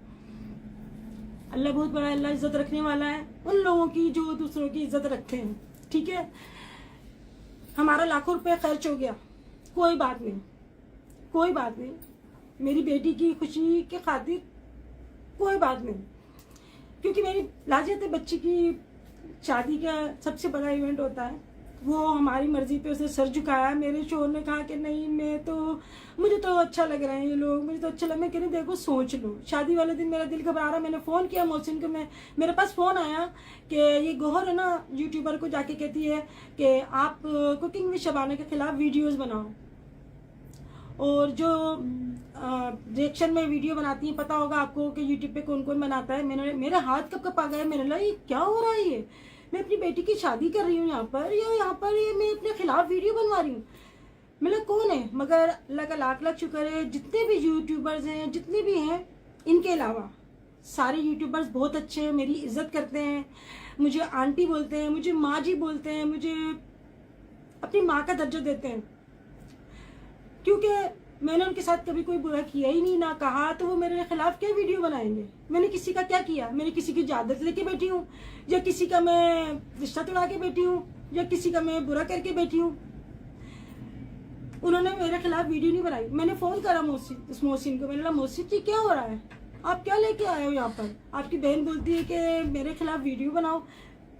S1: अल्लाह बहुत बड़ा, अल्लाह इज्जत रखने वाला है उन लोगों की जो दूसरों की इज्जत रखते हैं। ठीक है, हमारा लाखों रुपए खर्च हो गया, कोई बात नहीं, मेरी बेटी की खुशी के खातिर कोई बात नहीं, क्योंकि मेरी लाजियत बच्ची की शादी का सबसे बड़ा इवेंट होता है। वो हमारी मर्जी पे उसे सर झुकाया। मेरे शोहर ने कहा कि नहीं मुझे तो अच्छा लग रहे हैं ये लोग, मुझे तो अच्छा लग। मैं कह रही देखो सोच लो, शादी वाले दिन मेरा दिल घबरा रहा। मैंने फ़ोन किया मोहसिन को, मेरे पास फ़ोन आया कि ये गोहर है ना यूट्यूबर को जाके कहती है कि आप कुकिंग विद शबाना के खिलाफ वीडियोज़ बनाओ, और जो रिएक्शन में वीडियो बनाती है, पता होगा आपको कि यूट्यूब पे कौन कौन बनाता है। मेरे हाथ कब आ गए, मैंने लगा ये क्या हो रहा है, मैं अपनी बेटी की शादी कर रही हूँ यहाँ पर ये मैं अपने खिलाफ वीडियो बनवा रही हूँ। मतलब कौन है? मगर अल्लाह का लाख लाख शुक्र है, जितने भी यूट्यूबर्स हैं, जितने भी हैं, इनके अलावा सारे यूट्यूबर्स बहुत अच्छे हैं, मेरी इज्जत करते हैं, मुझे आंटी बोलते हैं, मुझे माँ जी बोलते हैं, मुझे अपनी माँ का दर्जा देते हैं, क्योंकि मैंने उनके साथ कभी कोई बुरा किया ही नहीं, ना कहा, तो वो मेरे खिलाफ क्या वीडियो बनाएंगे। मैंने किसी का क्या किया? मैंने किसी की इजाजत लेके बैठी हूँ, या किसी का मैं रिश्ता तोड़ा के बैठी हूँ, या किसी का मैं बुरा करके बैठी हूँ? उन्होंने मेरे खिलाफ वीडियो नहीं बनाई। मैंने फोन करा मोहसिन को, मैंने कहा मोहसिन जी क्या हो रहा है, आप क्या लेके आए हो यहाँ पर? आपकी बहन बोलती है कि मेरे खिलाफ वीडियो बनाओ।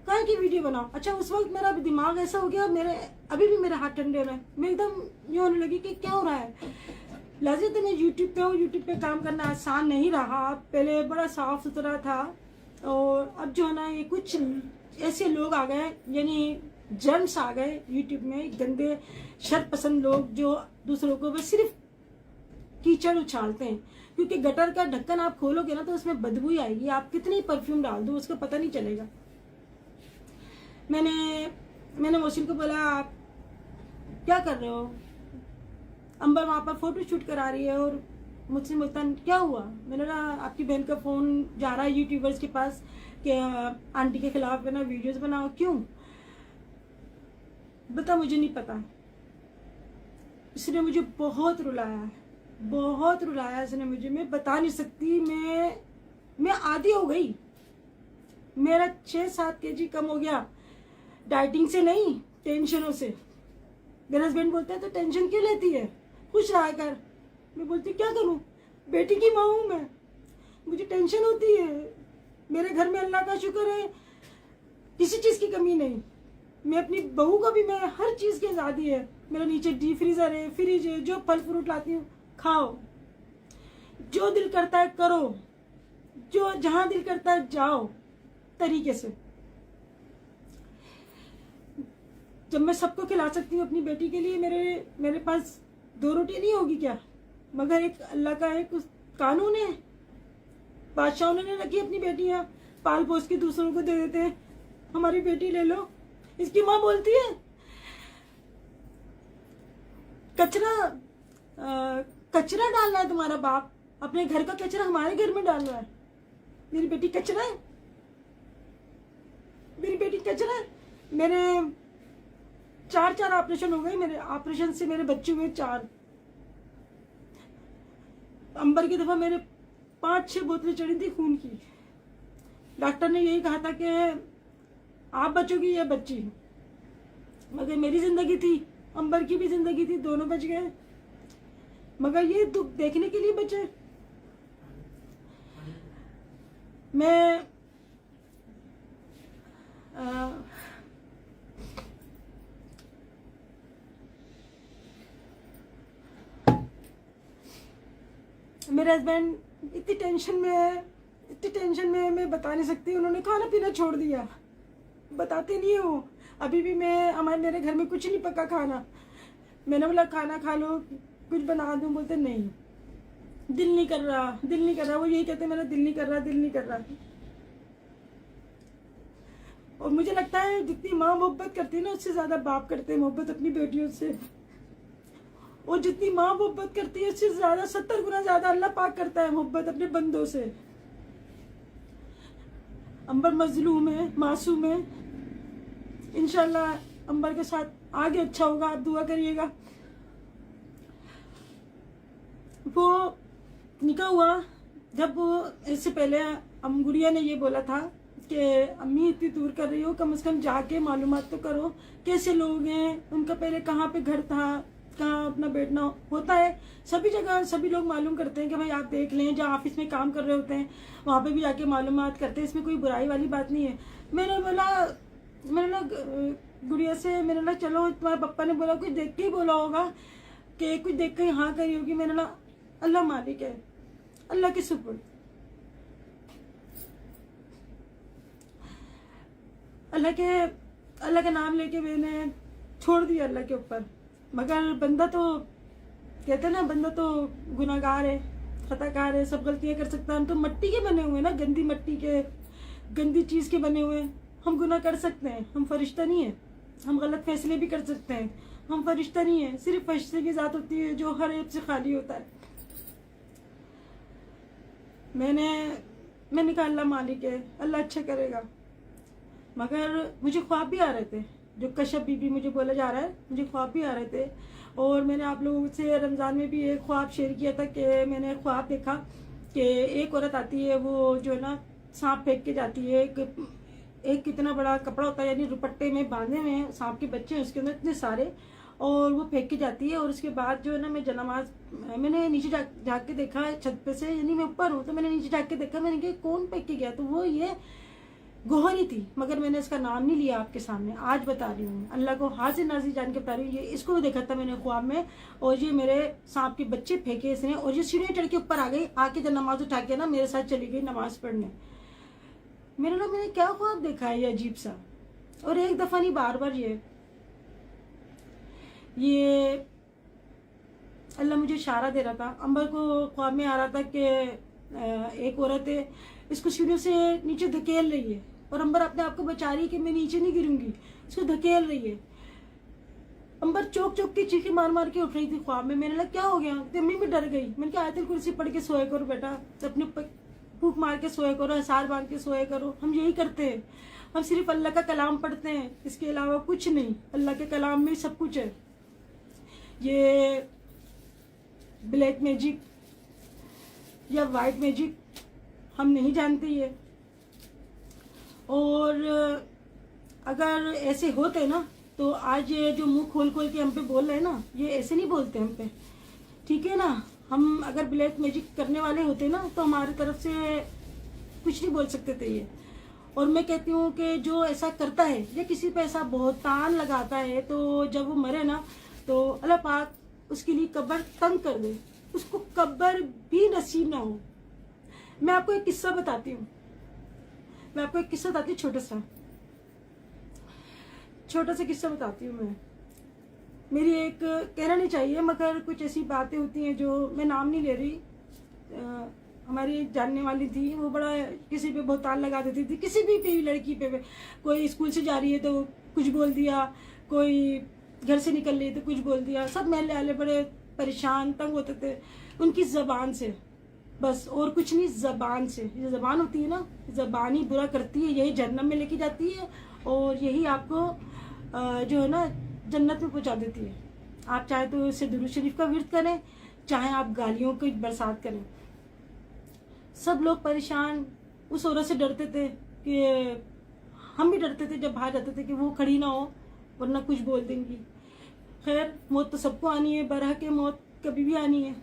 S1: कहाँ की वीडियो बनाओ? अच्छा, उस वक्त मेरा दिमाग ऐसा हो गया, मेरे अभी भी मेरे हाथ ठंडे हो रहे हैं, मैं एकदम ये होने लगी कि क्या हो रहा है। लाजिम तो मैं यूट्यूब पे हूँ, यूट्यूब पे काम करना आसान नहीं रहा। पहले बड़ा साफ सुथरा था, और अब जो है ना ये कुछ ऐसे लोग आ गए, यानी जर्म्स आ गए यूट्यूब में, गंदे शर पसंद लोग जो दूसरों को बस सिर्फ कीचड़ उछालते हैं। क्योंकि गटर का ढक्कन आप खोलोगे ना तो उसमें बदबू ही आएगी, आप कितनी परफ्यूम डाल दो उसका पता नहीं चलेगा। मैंने मोहसिन को बोला आप क्या कर रहे हो? अंबर वहाँ पर फोटो शूट करा रही है, और मुझसे बोलता क्या हुआ? मैंने कहा आपकी बहन का फोन जा रहा है यूट्यूबर्स के पास कि आंटी के खिलाफ है ना वीडियोस बनाओ। क्यों? बता, मुझे नहीं पता। इसने मुझे बहुत रुलाया, बहुत रुलाया इसने मुझे, मैं बता नहीं सकती। मैं आधी हो गई, मेरा 6-7 kg कम हो गया, डाइटिंग से नहीं, टेंशनों से। मेरे हस्बैंड बोलते हैं तो टेंशन क्यों लेती है, खुश रहा कर। मैं बोलती क्या करूं, बेटी की माँ हूं मैं, मुझे टेंशन होती है। मेरे घर में अल्लाह का शुक्र है किसी चीज की कमी नहीं। मैं अपनी बहू का भी, मैं हर चीज की आजादी है। मेरा नीचे डीप फ्रीजर है, फ्रिज है, जो फल फ्रूट लाती हूँ खाओ, जो दिल करता है करो, जो जहां दिल करता है जाओ तरीके से। जब मैं सबको खिला सकती हूँ अपनी बेटी के लिए, मेरे पास 2 रोटी नहीं होगी क्या? मगर एक अल्लाह का एक कानून है, बादशाहों ने रखी अपनी बेटियां, पाल पोस के दूसरों को दे देते हैं। हमारी बेटी ले लो। इसकी माँ बोलती है कचरा डालना है तुम्हारा बाप, अपने घर का कचरा हमारे घर में डाल रहा है। मेरी बेटी कचरा है, मेरी बेटी कचरा है। मेरे 4 ऑपरेशन हो गए, मेरे ऑपरेशन से मेरे बच्चे हुए 4। अंबर की दफा मेरे 5-6 बोतलें चढ़ी थी खून की। डॉक्टर ने यही कहा था कि आप बचोगी या बच्ची, मगर मेरी जिंदगी थी, अंबर की भी जिंदगी थी, दोनों बच गए। मगर ये दुख देखने के लिए बचे। मैं मेरे हस्बैंड इतनी टेंशन में है, इतनी टेंशन में है, मैं बता नहीं सकती। उन्होंने खाना पीना छोड़ दिया, बताते नहीं हो। अभी भी मेरे घर में कुछ नहीं पका खाना। मैंने बोला खाना खा लो, कुछ बना दूं, बोलते नहीं, दिल नहीं कर रहा, दिल नहीं कर रहा। वो यही कहते मेरा दिल नहीं कर रहा, दिल नहीं कर रहा। और मुझे लगता है जितनी माँ मोहब्बत करती है ना, उससे ज्यादा बाप करते हैं मोहब्बत अपनी बेटियों से। और जितनी माँ मोहब्बत करती है उससे ज्यादा 70 गुना ज्यादा अल्लाह पाक करता है मोहब्बत अपने बंदों से। अंबर मजलूम है, मासूम है। इंशाल्लाह अंबर के साथ आगे अच्छा होगा, आप दुआ करिएगा। वो निकाह हुआ, जब इससे पहले गुड़िया ने ये बोला था कि अम्मी इतनी दूर कर रही हो, कम से कम जाके मालूमात तो करो कैसे लोग हैं, उनका पहले कहाँ पे घर था, कहाँ अपना बैठना होता है। सभी जगह सभी लोग मालूम करते हैं कि भाई आप देख लें, जहाँ ऑफिस में काम कर रहे होते हैं वहाँ पे भी जाके मालूमात करते हैं, इसमें कोई बुराई वाली बात नहीं है। मैंने बोला गुड़िया से, मैंने बोला चलो, तुम्हारे पापा ने बोला कुछ देख के ही बोला होगा कि कुछ देख के हाँ करी होगी। मैंने बोला अल्लाह मालिक है, अल्लाह के सुपुर्द, अल्लाह का नाम लेके मैंने छोड़ दिया अल्लाह के ऊपर। मगर बंदा तो कहते ना, बंदा तो गुनाहगार है, खताकार है, सब गलतियां कर सकता है। हम तो मिट्टी के बने हुए ना, गंदी मिट्टी के, गंदी चीज के बने हुए। हम गुनाह कर सकते हैं, हम फरिश्ता नहीं है। हम गलत फैसले भी कर सकते हैं, हम फरिश्ता नहीं है। सिर्फ फरिश्ते की जात होती है जो हर ऐब से खाली होता है। मैंने मैंने कहा अल्लाह मालिक है, अल्लाह अच्छा करेगा। मगर मुझे ख्वाब भी आ रहे थे, जो कश्यप बीबी मुझे बोला जा रहा है, मुझे ख्वाब भी आ रहे थे। और मैंने आप लोगों से रमज़ान में भी एक ख्वाब शेयर किया था कि मैंने ख्वाब देखा कि एक औरत आती है, वो जो है ना सांप फेंक के जाती है। एक कितना बड़ा कपड़ा होता है, यानी दुपट्टे में बांधे हुए हैं सांप के बच्चे हैं उसके अंदर इतने सारे, और वो फेंक के जाती है। और उसके बाद जो है ना मैं जनामाज, मैंने नीचे जाके के देखा छत पे से, यानी मैं ऊपर हूँ तो मैंने नीचे जाके देखा, मैंने कहा कौन फेंक के गया, तो वो ये गोहरी थी। मगर मैंने इसका नाम नहीं लिया आपके सामने, आज बता रही हूँ, अल्लाह को हाजिर नाजिर जान के बता रही हूँ। ये इसको भी देखा था मैंने ख्वाब में, और ये मेरे सांप के बच्चे फेंके इसने, और ये सीढ़ी चढ़ के ऊपर आ गई, आके जब नमाज उठा के ना मेरे साथ चली गई नमाज पढ़ने। मैंने क्या ख्वाब देखा है ये अजीब सा। और एक दफा नहीं, बार बार ये अल्लाह मुझे इशारा दे रहा था। अंबर को ख्वाब में आ रहा था कि एक औरत है, इसको सीढ़ियों से नीचे धकेल रही है, और अंबर अपने आप को बचा रही है कि मैं नीचे नहीं गिरूंगी, इसको धकेल रही है। अंबर चौक चौक की चीखें मार मार के उठ रही थी ख्वाब में। मैंने लगा क्या हो गया, तो अम्मी भी डर गई। मैंने कहा आयतुल कुर्सी पढ़ के सोए करो बेटा, अपने फूक मार के सोए करो, हसार बांध के सोए करो। हम यही करते हैं, हम सिर्फ अल्लाह का कलाम पढ़ते हैं, इसके अलावा कुछ नहीं। अल्लाह के कलाम में सब कुछ है। ये ब्लैक मैजिक या वाइट मैजिक हम नहीं जानते ये। और अगर ऐसे होते ना तो आज ये जो मुंह खोल खोल के हम पे बोल रहे हैं ना, ये ऐसे नहीं बोलते हम पे, ठीक है ना। हम अगर ब्लैक मैजिक करने वाले होते ना तो हमारी तरफ से कुछ नहीं बोल सकते थे ये। और मैं कहती हूँ कि जो ऐसा करता है या किसी पे ऐसा बहुतान लगाता है, तो जब वो मरे ना तो अल्लाह पाक उसके लिए कब्र तंग कर दे, उसको कब्र भी नसीब ना हो। मैं आपको एक किस्सा बताती हूँ, छोटा सा किस्सा बताती हूँ मैं। मेरी एक, कहना नहीं चाहिए मगर कुछ ऐसी बातें होती हैं जो मैं नाम नहीं ले रही। हमारी एक जानने वाली थी, वो बड़ा किसी पे बहुतान लगा देती थी, किसी भी लड़की पे। कोई स्कूल से जा रही है तो कुछ बोल दिया, कोई घर से निकल रही है तो कुछ बोल दिया। सब महल्ले वाले बड़े परेशान तंग होते थे उनकी जबान से, बस और कुछ नहीं, जबान से। ये जबान होती है ना, जबान ही बुरा करती है, यही जहन्नम में लेके जाती है और यही आपको जो है ना जन्नत में पहुंचा देती है। आप चाहे तो इससे दुरूद शरीफ का विर्द करें, चाहे आप गालियों की बरसात करें। सब लोग परेशान उस औरत से डरते थे कि हम भी डरते थे जब बाहर जाते थे कि वो खड़ी ना हो वरना कुछ बोल देंगी। खैर मौत तो सबको आनी है, बरहक मौत कभी भी आनी है,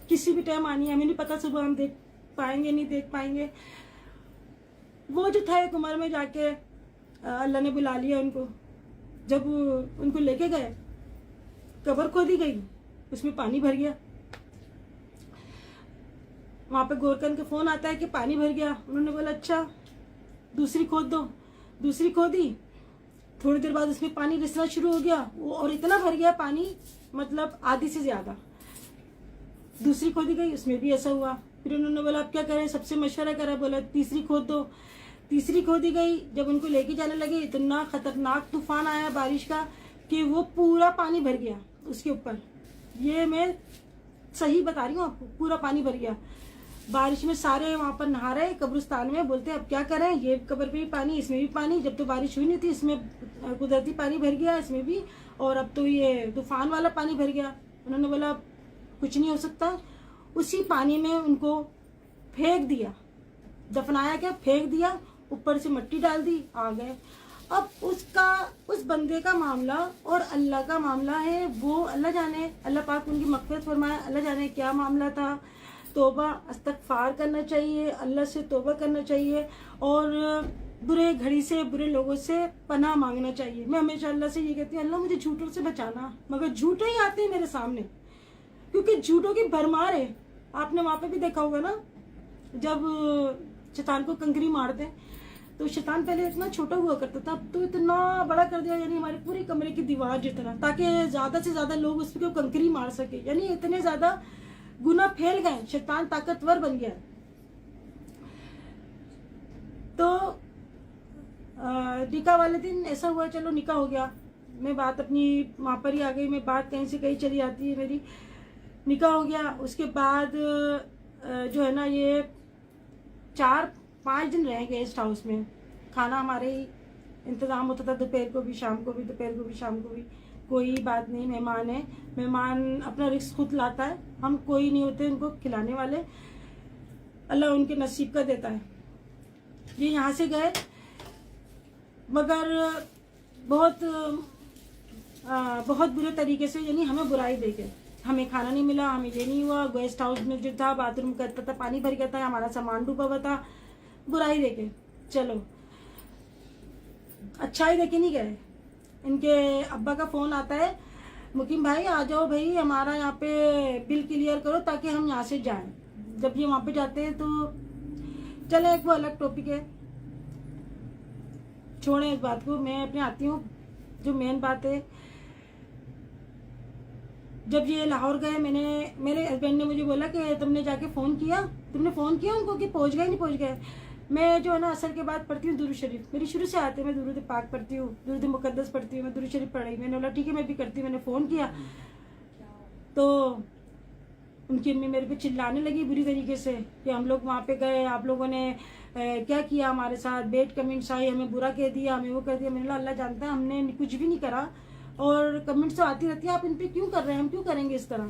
S1: किसी भी टाइम आनी है। हमें नहीं पता सुबह हम देख पाएंगे नहीं देख पाएंगे। वो जो था एक उम्र में जाके अल्लाह ने बुला लिया उनको। जब उनको लेके गए, कब्र खोदी गई, उसमें पानी भर गया। वहां पे गोरकन का फोन आता है कि पानी भर गया। उन्होंने बोला अच्छा दूसरी खोद दो। दूसरी खोदी, थोड़ी देर बाद उसमें पानी रिसना शुरू हो गया, और इतना भर गया पानी, मतलब आधी से ज्यादा। दूसरी खोदी गई, उसमें भी ऐसा हुआ। फिर उन्होंने बोला अब क्या करें, सबसे मशवरा करा, बोला तीसरी खोद दो। तीसरी खोदी गई। जब उनको लेके जाने लगे, इतना खतरनाक तूफान आया बारिश का कि वो पूरा पानी भर गया उसके ऊपर। ये मैं सही बता रही हूँ आपको, पूरा पानी भर गया बारिश में। सारे वहां पर नहा रहे कब्रिस्तान में, बोलते अब क्या करें, ये कब्र पे भी पानी, इसमें भी पानी। जब तो बारिश हुई नहीं थी, इसमें कुदरती पानी भर गया, इसमें भी, और अब तो ये तूफान वाला पानी भर गया। उन्होंने बोला कुछ नहीं हो सकता। उसी पानी में उनको फेंक दिया, दफनाया क्या, फेंक दिया, ऊपर से मिट्टी डाल दी, आ गए। अब उस बंदे का मामला और अल्लाह का मामला है, वो अल्लाह जाने, अल्लाह पाक उनकी मग़फ़िरत फरमाए, अल्लाह जाने क्या मामला था। तौबा इस्तग़फ़ार करना चाहिए, अल्लाह से तौबा करना चाहिए, और बुरे घड़ी से, बुरे लोगों से पनाह मांगना चाहिए। मैं हमेशा अल्लाह से ये कहती हूँ, अल्लाह मुझे झूठों से बचाना। मगर झूठे ही आते हैं मेरे सामने, क्योंकि झूठों की भरमार है। आपने वहां पे भी देखा होगा ना, जब शैतान को कंकरी मारते हैं तो शैतान पहले इतना छोटा हुआ करता था, अब तो इतना बड़ा कर दिया, यानी हमारे पूरे कमरे की दीवार जितना, ताकि ज्यादा से ज्यादा लोग उस पर कंकरी मार सके। यानी इतने ज्यादा गुना फैल गए, शैतान ताकतवर बन गया। तो निकाह वाले दिन ऐसा हुआ, चलो निकाह हो गया, मैं बात अपनी वहां पर ही आ गई, मैं बात कहीं से कहीं चली जाती है मेरी। निकाह हो गया, उसके बाद जो है ना ये 4 5 दिन रहे गेस्ट हाउस में। खाना हमारे ही इंतज़ाम होता था, दोपहर को भी, शाम को भी, दोपहर को भी, शाम को भी। कोई बात नहीं, मेहमान है, मेहमान अपना रिस्क खुद लाता है, हम कोई नहीं होते उनको खिलाने वाले, अल्लाह उनके नसीब का देता है। ये यहाँ से गए मगर बहुत बुरे तरीके से, यानी हमें बुराई देके, हमें खाना नहीं मिला, हमें ये नहीं हुआ, गेस्ट हाउस में जो था बाथरूम करता था पानी भर गया था, हमारा सामान डूबा हुआ था, बुराई देके। चलो अच्छाई देके नहीं गए। इनके अब्बा का फोन आता है, मुकीम भाई आ जाओ भाई, हमारा यहाँ पे बिल क्लियर करो ताकि हम यहाँ से जाएं। जब ये वहाँ पे जाते हैं तो चले, एक वो अलग टॉपिक है, छोड़े इस बात को, मैं अपने आती हूँ। जो मेन बात है, जब ये लाहौर गए, मेरे हस्बैंड ने मुझे बोला कि तुमने जाके फ़ोन किया, तुमने फ़ोन किया उनको कि पहुँच गए नहीं पहुँच गए। मैं जो है ना असर के बाद पढ़ती हूँ दुरूद शरीफ, मेरी शुरू से आते हैं, मैं दुरूद पाक पढ़ती हूँ, दुरूद मुकद्दस पढ़ती हूँ, मैं दुरूद शरीफ पढ़ी। मैंने बोला ठीक है मैं भी करती हूँ। मैंने फ़ोन किया तो उनकी अम्मी मेरे पे चिल्लाने लगी बुरी तरीके से कि हम लोग वहाँ पे गए, आप लोगों ने क्या किया हमारे साथ, बेड कमेंट्स आई, हमें बुरा कह दिया, हमें वो कह दिया। मैंने बोला अल्लाह जानता है हमने कुछ भी नहीं करा, और कमेंट्स तो आती रहती है, आप इन पे क्यों कर रहे हैं, हम क्यों करेंगे इस तरह।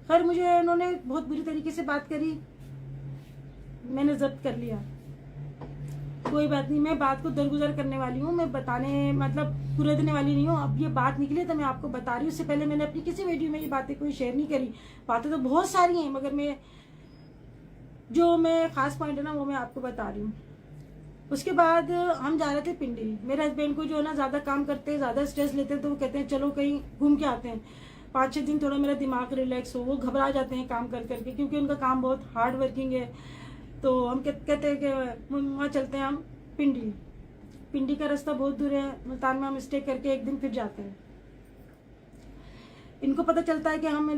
S1: खैर मुझे उन्होंने बहुत बुरी तरीके से बात करी, मैंने जब्त कर लिया। कोई बात नहीं, मैं बात को दरगुजर करने वाली हूँ, मैं बताने मतलब पूरे देने वाली नहीं हूँ। अब ये बात निकली तो मैं आपको बता रही हूँ। उससे पहले मैंने अपनी किसी वीडियो में ये बातें कोई शेयर नहीं करी। बातें तो बहुत सारी हैं मगर मैं खास पॉइंट है ना वो मैं आपको बता रही हूँ। उसके बाद हम जा रहे थे पिंडी। मेरे हस्बैंड को जो है ना ज़्यादा काम करते हैं, ज़्यादा स्ट्रेस लेते हैं, तो वो कहते हैं चलो कहीं घूम के आते हैं, 5-6 दिन थोड़ा मेरा दिमाग रिलैक्स हो। वो घबरा जाते हैं काम कर करके, क्योंकि उनका काम बहुत हार्ड वर्किंग है। तो हम कहते हैं कि वहाँ चलते हैं हम पिंडी। पिंडी का रास्ता बहुत दूर है, मुल्तान में हम स्टे करके एक दिन फिर जाते हैं। इनको पता चलता है कि हम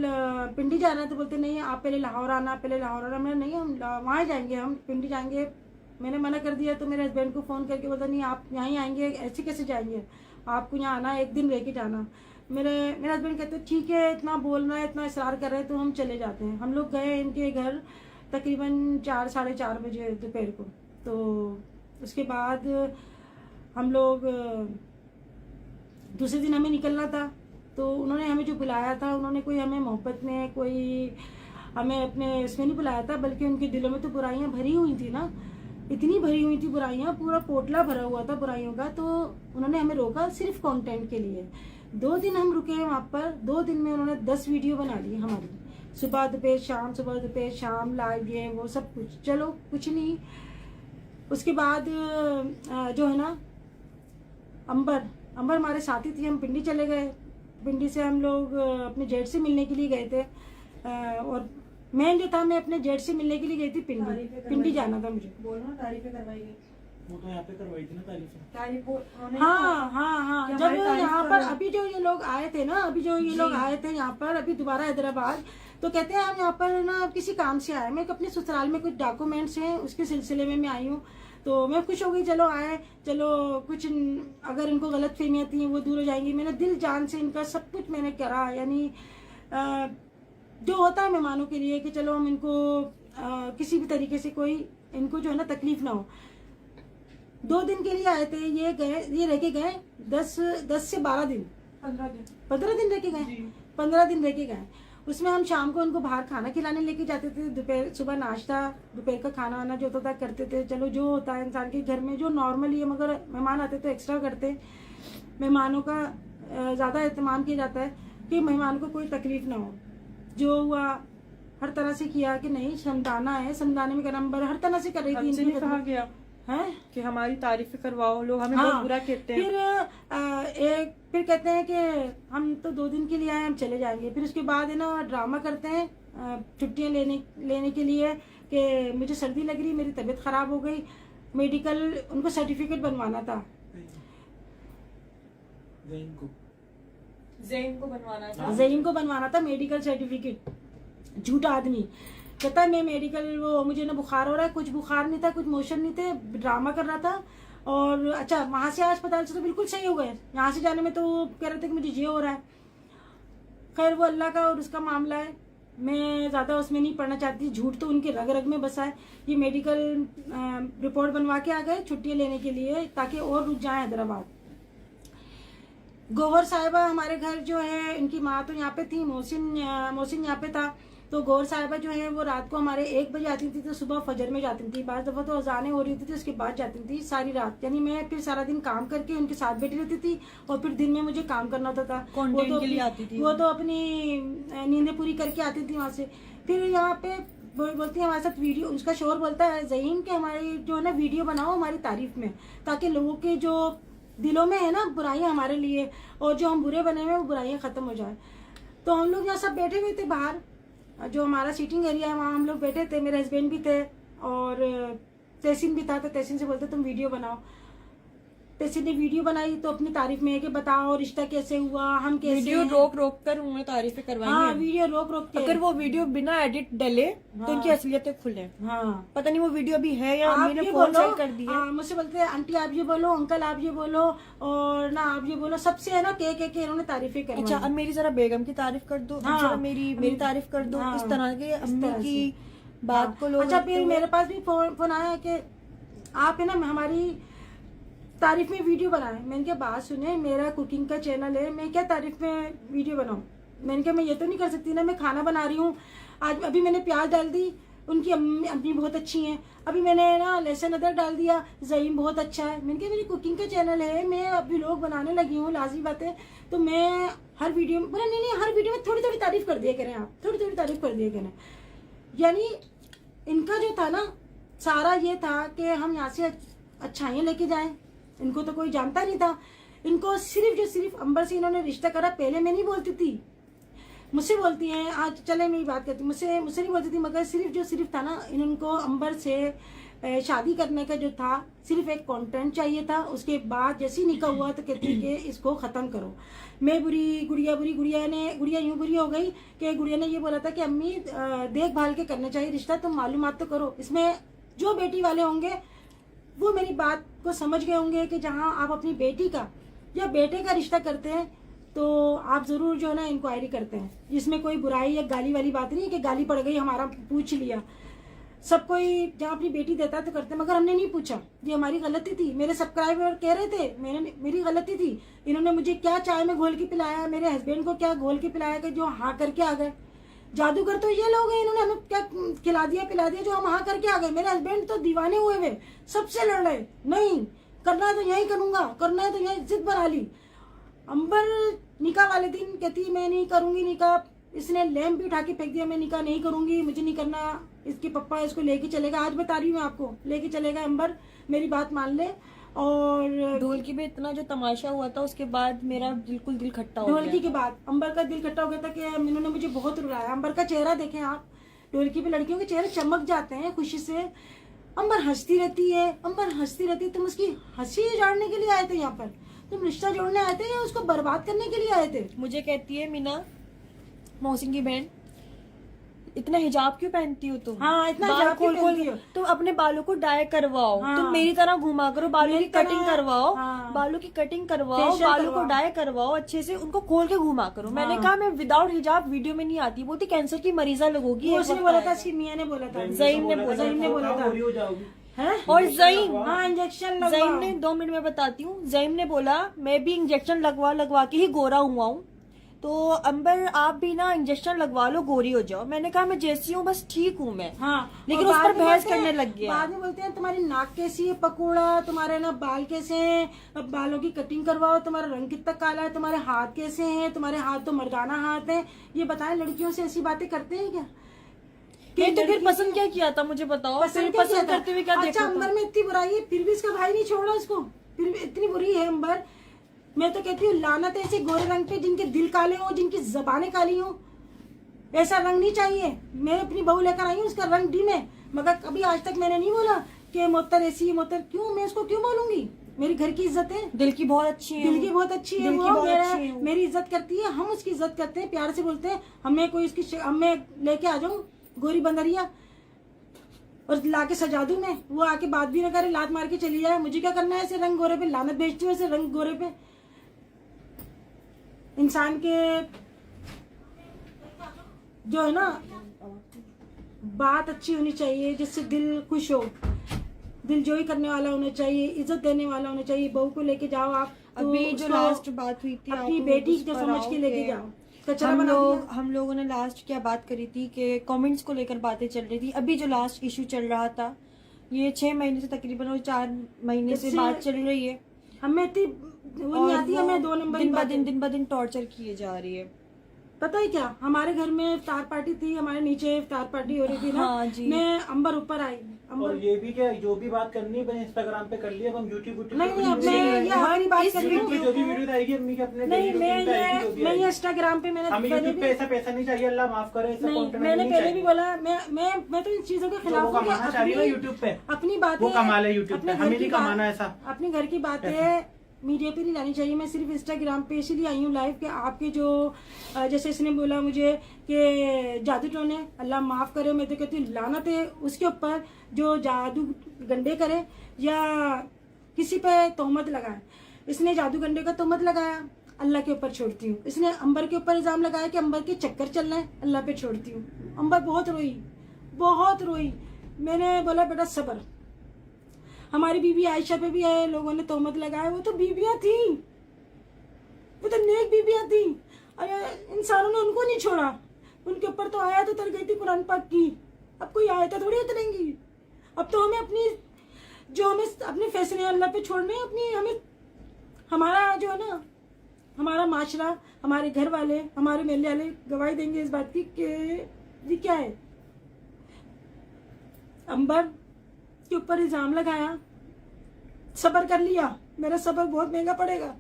S1: पिंडी जा रहे हैं, तो बोलते नहीं आप पहले लाहौर आना, पहले लाहौर आना। मैं नहीं, हम वहाँ जाएंगे, हम पिंडी जाएंगे। मैंने मना कर दिया तो मेरे हस्बैंड को फ़ोन करके बोलता नहीं आप यहाँ ही आएंगे, ऐसे कैसे जाएंगे, आपको यहाँ आना, एक दिन रह के जाना। मेरे हस्बैंड कहते ठीक है, इतना बोल रहा है, इतना इसरार कर रहे हैं, तो हम चले जाते हैं। हम लोग गए इनके घर तकरीबन 4-4:30 बजे दोपहर को। तो उसके बाद हम लोग दूसरे दिन हमें निकलना था, तो उन्होंने हमें जो बुलाया था, उन्होंने कोई हमें मोहब्बत में, कोई हमें अपने इसमें नहीं बुलाया था, बल्कि उनके दिलों में तो बुराइयां भरी हुई थी ना, इतनी भरी हुई थी बुराइयां, पूरा पोटला भरा हुआ था बुराइयों का। तो उन्होंने हमें रोका सिर्फ कंटेंट के लिए। 2 दिन हम रुके हैं वहाँ पर। 2 दिन में उन्होंने 10 वीडियो बना ली हमारी, सुबह दोपहर शाम, सुबह दोपहर शाम, लाइव ये वो सब कुछ। चलो कुछ नहीं। उसके बाद जो है ना अंबर हमारे साथी थी, हम पिंडी चले गए। पिंडी से हम लोग अपने जेठ से मिलने के लिए गए थे, और मैं जो था, मैं अपने जेठ से मिलने के लिए गई थी पिंडी जाना था मुझे।
S2: बोलो तारीफें करवाई गई, वो तो यहाँ पे करवाई थी ना तारीफ।
S1: हाँ जब यहाँ पर अभी जो ये लोग आए थे ना, यहाँ पर अभी दोबारा हैदराबाद, तो कहते हैं हम यहाँ पर ना किसी काम से आए। मैं अपने ससुराल में कुछ डॉक्यूमेंट्स हैं, उसके सिलसिले में मैं आई हूँ। तो मैं खुश हो गई, चलो आए, चलो कुछ अगर इनको गलत फहमियाँ थी वो दूर हो जाएंगी। मैंने दिल जान से इनका सब कुछ मैंने करा, यानी जो होता है मेहमानों के लिए कि चलो हम इनको किसी भी तरीके से कोई इनको जो है ना तकलीफ ना हो। 2 दिन के लिए आए थे, ये रह के गए 10 से 12 दिन, 15 दिन रह के गए, 15 दिन रह के गए। उसमें हम शाम को उनको बाहर खाना खिलाने लेके जाते थे, दोपहर सुबह नाश्ता, दोपहर का खाना वाना जो होता था करते थे। चलो जो होता है इंसान के घर में जो नॉर्मली है, मगर मेहमान आते तो एक्स्ट्रा करते। मेहमानों का ज़्यादा एहतमाम किया जाता है कि मेहमान को कोई तकलीफ ना हो। जो हुआ हर तरह से किया कि नहीं समझाना है, समझाने में नंबर हर तरह से कर रही थी।
S2: इनसे कहा गया है कि हमारी तारीफ करवाओ, लोग हमें बहुत बुरा कहते हैं।
S1: फिर कहते हैं कि हम तो 2 दिन के लिए आए, हम चले जाएंगे। फिर उसके बाद है ना ड्रामा करते हैं छुट्टियां लेने के लिए कि मुझे सर्दी लग रही, मेरी तबीयत खराब हो गई, मेडिकल उनको सर्टिफिकेट बनवाना था, ज़हीन को बनवाना था मेडिकल सर्टिफिकेट। झूठा आदमी कहता है मैं मेडिकल, वो मुझे ना बुखार हो रहा है, कुछ बुखार नहीं था, कुछ मोशन नहीं थे, ड्रामा कर रहा था। और अच्छा वहां से अस्पताल से तो बिल्कुल सही हो गए, यहाँ से जाने में तो कह रहे थे कि मुझे ये हो रहा है। खैर वो अल्लाह का और उसका मामला है। मैं ज़्यादा उसमें नहीं पढ़ना चाहती, झूठ तो उनके रग रग में बसा है। ये मेडिकल रिपोर्ट बनवा के आ गए छुट्टियाँ लेने के लिए ताकि और रुक जाए हैदराबाद। गौहर साहिबा हमारे घर जो है, इनकी माँ तो यहाँ पे थी, मोहसिन यहाँ पे था। तो गौहर साहिबा जो है वो रात को हमारे 1 बजे आती थी, तो सुबह फजर में जाती थी। बाज़ दफ़ा तो अजानें हो रही थी, उसके बाद जाती थी सारी रात। यानी मैं फिर सारा दिन काम करके उनके साथ बैठी रहती थी और फिर दिन में मुझे काम करना होता था।
S2: कंटेंट के लिए आती थी,
S1: वो तो अपनी नींदें पूरी करके आती थी वहाँ से। फिर यहाँ पे बोलती है हमारे साथ वीडियो, उसका शोर बोलता है ज़हीन के हमारी जो है ना वीडियो बनाओ हमारी तारीफ में, ताकि लोगों के जो दिलों में है ना बुराइयां हमारे लिए, और जो हम बुरे बने हुए वो बुराइयां खत्म हो जाए। तो हम लोग यहाँ सब बैठे हुए थे बाहर, जो हमारा सीटिंग एरिया है वहाँ हम लोग बैठे थे। मेरे हस्बैंड भी थे और तहसीन भी था। तो तहसीन से बोलते तुम वीडियो बनाओ। तहसीन ने वीडियो बनाई तो अपनी तारीफ में है कि बताओ रिश्ता कैसे हुआ, हम कैसे।
S2: वीडियो रोक रोक कर उन्होंने तारीफें करवाई
S1: हाँ,
S2: हैं।
S1: वीडियो रोक रोक के।
S2: अगर वो वीडियो बिना एडिट डले तो उनकी असलियतें खुले।
S1: हाँ,
S2: पता नहीं वो वीडियो अभी है या
S1: आप
S2: मैंने
S1: ये
S2: फोन
S1: बोलो,
S2: साइड कर दी है।
S1: मुझसे बोलते हैं आंटी आप ये बोलो, अंकल आप ये बोलो, और ना आप ये बोलो, सबसे है ना के इन्होंने तारीफें करवाई।
S2: अच्छा, अब मेरी जरा बेगम की तारीफ कर दो,
S1: हाँ,
S2: जरा मेरी तारीफ कर दो।
S1: हाँ,
S2: इस तरह के अम्मी
S1: तरह
S2: की
S1: से।
S2: बात को लोग।
S1: अच्छा, फिर मेरे पास भी फोन आया कि आप है ना हमारी तारीफ में वीडियो बनाए। मैंने क्या बात सुने, मेरा कुकिंग का चैनल है, मैं क्या तारीफ में वीडियो बनाऊं। मैंने कहा मैं ये तो नहीं कर सकती ना, मैं खाना बना रही हूँ। आज अभी मैंने प्याज डाल दी, उनकी अम्मी बहुत अच्छी हैं। अभी मैंने ना लहसुन अदरक डाल दिया, ज़हीन बहुत अच्छा है। मैंने कहा मेरी कुकिंग का चैनल है, मैं अभी लोग बनाने लगी हूँ, लाजमी बात है। तो मैं हर वीडियो में बोला नहीं हर वीडियो में थोड़ी थोड़ी तारीफ कर दिया करें, आप थोड़ी थोड़ी तारीफ कर दिया करें। यानी इनका जो था ना सारा ये था कि हम यहाँ से अच्छाइयाँ लेके जाएं। इनको तो कोई जानता नहीं था। इनको सिर्फ अंबर से इन्होंने रिश्ता करा। पहले मैं नहीं बोलती थी, मुझसे बोलती हैं, आज चले मेरी बात करती, मुझसे नहीं बोलती थी, मगर सिर्फ था ना इनको अंबर से शादी करने का जो था, सिर्फ एक कंटेंट चाहिए था। उसके बाद जैसे ही निकाह हुआ तो कहती कि इसको ख़त्म करो। मैं बुरी, गुड़िया बुरी, गुड़िया यूँ बुरी हो गई कि गुड़िया ने ये बोला था कि अम्मी देखभाल के करना चाहिए रिश्ता, तुम मालूमात तो करो। इसमें जो बेटी वाले होंगे वो मेरी बात को समझ गए होंगे कि जहाँ आप अपनी बेटी का या बेटे का रिश्ता करते हैं तो आप जरूर जो है ना इंक्वायरी करते हैं। इसमें कोई बुराई या गाली वाली बात नहीं है कि गाली पड़ गई हमारा पूछ लिया। सब कोई जहाँ अपनी बेटी देता है तो करते हैं, मगर हमने नहीं पूछा, ये हमारी गलती थी। मेरे सब्सक्राइबर कह रहे थे मेरी गलती थी। इन्होंने मुझे क्या चाय में घोल के पिलाया, मेरे हस्बैंड को क्या घोल के पिलाया कि जो हाँ करके आ गए। जादूगर तो ये लोग हैं, इन्होंने हमें क्या खिला दिया पिला दिया जो हम हाँ करके आ गए। मेरे हस्बैंड तो दीवाने हुए हुए, सबसे लड़ रहे, नहीं करना है तो यही करूंगा, करना है तो यही, जिद बना ली। अंबर निकाह वाले दिन कहती मैं नहीं करूंगी निकाह, इसने लैम्प भी उठा के फेंक दिया, मैं निकाह नहीं करूंगी, मुझे नहीं करना, इसके पप्पा इसको लेके चलेगा। आज बता रही हूँ आपको, लेके चलेगा अंबर, मेरी बात मान ले। और
S2: ढोलकी में इतना जो तमाशा हुआ था उसके बाद मेरा बिल्कुल दिल खट्टा हो गया।
S1: ढोलकी के बाद अंबर का दिल खट्टा हो गया था कि इन्होंने मुझे बहुत रुलाया। अंबर का चेहरा देखें आप, ढोलकी पे लड़कियों के चेहरे चमक जाते हैं खुशी से। अंबर हंसती रहती है, तुम उसकी हंसी जोड़ने के लिए आए थे यहाँ पर, तुम रिश्ता जोड़ने आए थे या उसको बर्बाद करने के लिए आए थे।
S2: मुझे कहती है मीना, मोहसिन की बहन, इतना हिजाब क्यों पहनती हो तुम?
S1: हाँ, इतना
S2: बाल
S1: हिजाब क्यों
S2: खोल
S1: पहनती हो?
S2: तुम अपने बालों को डाई करवाओ।
S1: हाँ।
S2: तुम मेरी तरह घुमा करो, बालों की कटिंग करवाओ।
S1: हाँ।
S2: बालों की कटिंग करवाओ,
S1: फेशियल
S2: बालों को
S1: करवाओ।
S2: डाई करवाओ, अच्छे से उनको खोल के घुमा करो।
S1: हाँ।
S2: मैंने कहा मैं विदाउट हिजाब वीडियो में नहीं आती। बोलती कैंसर की मरीजा लगोगी।
S1: उसने बोला था, इसकी मियाँ ने बोला था,
S2: ज़हीन ने बोला
S1: था। हैं?
S2: और ज़हीन,
S1: हाँ, इंजेक्शन
S2: ज़हीन ने 2 मिनट में बताती हूँ। ज़हीन ने बोला मैं भी इंजेक्शन लगवा के ही गोरा हुआ हूँ, तो अंबर आप भी ना इंजेक्शन लगवा लो, गोरी हो जाओ। मैंने कहा मैं जैसी हूँ बस ठीक हूँ मैं।
S1: हाँ,
S2: लेकिन
S1: और
S2: उस पर
S1: बाद में
S2: बहस
S1: बोलते हैं-
S2: करने लग गया।
S1: बाद में बोलते हैं तुम्हारी नाक कैसी है पकोड़ा, तुम्हारे ना बाल कैसे हैं, अब बालों की कटिंग करवाओ, तुम्हारा रंग कितना काला है, तुम्हारे हाथ कैसे हैं, तुम्हारे हाथ तो मर्दाना हाथ है। ये बताएं, लड़कियों से ऐसी बातें करते हैं क्या?
S2: नहीं तो फिर पसंद क्या किया था मुझे बताओ।
S1: पसंद
S2: करते हुए क्या
S1: अच्छा,
S2: देखा
S1: अंबर
S2: था?
S1: में इतनी बुराई है फिर भी इसका भाई नहीं छोड़ा उसको, फिर भी इतनी बुरी है अंबर। मैं तो कहती हूँ लानत है ऐसे गोरे रंग पे जिनके दिल काले हो, जिनकी जबानें काली हो। ऐसा रंग नहीं चाहिए। मैं अपनी बहू लेकर आई हूँ, उसका रंग डिम है, मगर कभी आज तक मैंने नहीं बोला कि मोहतर ऐसी है, मोहतर क्यों, मैं उसको क्यों बोलूंगी? मेरी घर की इज्जत है,
S2: दिल की बहुत अच्छी है,
S1: दिल की बहुत अच्छी है,
S2: दिल की
S1: वो
S2: बहुत अच्छी है वो।
S1: मेरी इज्जत करती है, हम उसकी इज्जत करते हैं, प्यार से बोलते हैं। हमें कोई उसकी हमें लेके आ जाऊं गोरी बंदरिया और लाके सजा दूं मैं, वो आके बात भी ना करे, लात मार के चली जाए, मुझे क्या करना है ऐसे रंग गोरे पे? लानत बेचती हूँ ऐसे रंग गोरे पे। इंसान के जो है ना बात अच्छी होनी चाहिए, जिससे दिल खुश हो, दिल जोई करने वाला होना चाहिए, इज्जत देने वाला होना चाहिए। बहू को लेके जाओ आप तो
S2: अभी जो
S1: उसको
S2: लास्ट बात हुई थी
S1: अपनी
S2: आप
S1: बेटी
S2: उस
S1: जो
S2: पर
S1: समझ
S2: आओ
S1: के लेके
S2: कि
S1: जाओ। कचरा बना दिया।
S2: हम लोगों ने लास्ट क्या बात करी थी कि कमेंट्स को लेकर बातें चल रही थी। अभी जो लास्ट इशू चल रहा था, ये 6 महीने से तकरीबन और 4 महीने से
S1: इससे
S2: बात चल रही है
S1: हमें इतनी वो नहीं
S2: और
S1: आती,
S2: वो
S1: हमें 2 नंबर की बातें।
S2: दिन ब दिन टॉर्चर किए जा रही है।
S1: पता है क्या, हमारे घर में इफ्तार पार्टी थी, हमारे नीचे इफ्तार पार्टी हो रही थी ना।
S2: हाँ जी।
S1: मैं अंबर ऊपर आई,
S3: और
S1: अंबर
S3: ये भी क्या, जो भी बात करनी है मैंने इंस्टाग्राम पे कर लिया, अब हम यूट्यूब
S1: नहीं अब मैं ये आखिरी बात कर रही हूँ।
S3: जो भी वीडियो आएगी अम्मी के अपने
S1: नहीं
S3: daily routine पे आएगी, जो भी
S1: मैं ये
S3: आएगी।
S1: इंस्टाग्राम पे
S3: हमें
S1: मैंने
S3: यूट्यूब पे ऐसा पैसा नहीं चाहिए, अल्लाह माफ करे, ऐसा
S1: नहीं
S3: कंटेंट
S1: मैंने
S3: नहीं
S1: पहले
S3: चाहिए।
S1: भी बोला, मैं तो इन चीजों के
S3: जो
S1: खिलाफ
S3: वो
S1: हूँ कि
S3: कमाना चाह रही है ना यूट्यूब पे,
S1: अपनी बातें
S3: वो कमा ले यूट्यूब
S1: अपने
S3: पे,
S1: घर
S3: हमें
S1: की
S3: नहीं
S1: बात-
S3: कमाना ऐसा।
S1: अपने घर की बातें मीडिया पे नहीं लानी चाहिए। मैं सिर्फ इंस्टाग्राम पे इसीलिए आई हूँ लाइव, कि आपके जो जैसे इसने बोला मुझे कि जादू टोने, अल्लाह माफ करे, मैं तो कहती हूँ लानत है उसके ऊपर जो जादू गंडे करे या किसी पे तोहमत लगाए। इसने जादू गंडे का तोहमत लगाया, अल्लाह के ऊपर छोड़ती हूँ। इसने अंबर के ऊपर इल्जाम लगाया कि अंबर के चक्कर चल रहे हैं, अल्लाह पे छोड़ती हूँ। अंबर बहुत रोई, बहुत रोई। मैंने बोला बेटा सब्र। हमारी बीबी आयशा पे भी है लोगों ने तोहमत लगाया, वो तो बीबियां थी, वो तो नेक बीबियां थी, अरे इंसानों ने उनको नहीं छोड़ा। उनके ऊपर तो आयत उतर गई थी कुरान पाक की, अब कोई आयत थोड़ी उतरेंगी। अब तो हमें अपनी जो हमें अपने फैसले अल्लाह पे छोड़ने हैं, अपनी हमें हमारा जो है ना, हमारा माशरा, हमारे घर वाले, हमारे मेले वाले गवाही देंगे इस बात की कि ये क्या है। अंबर के ऊपर इल्जाम लगाया, सब्र कर लिया, मेरा सब्र बहुत महंगा पड़ेगा,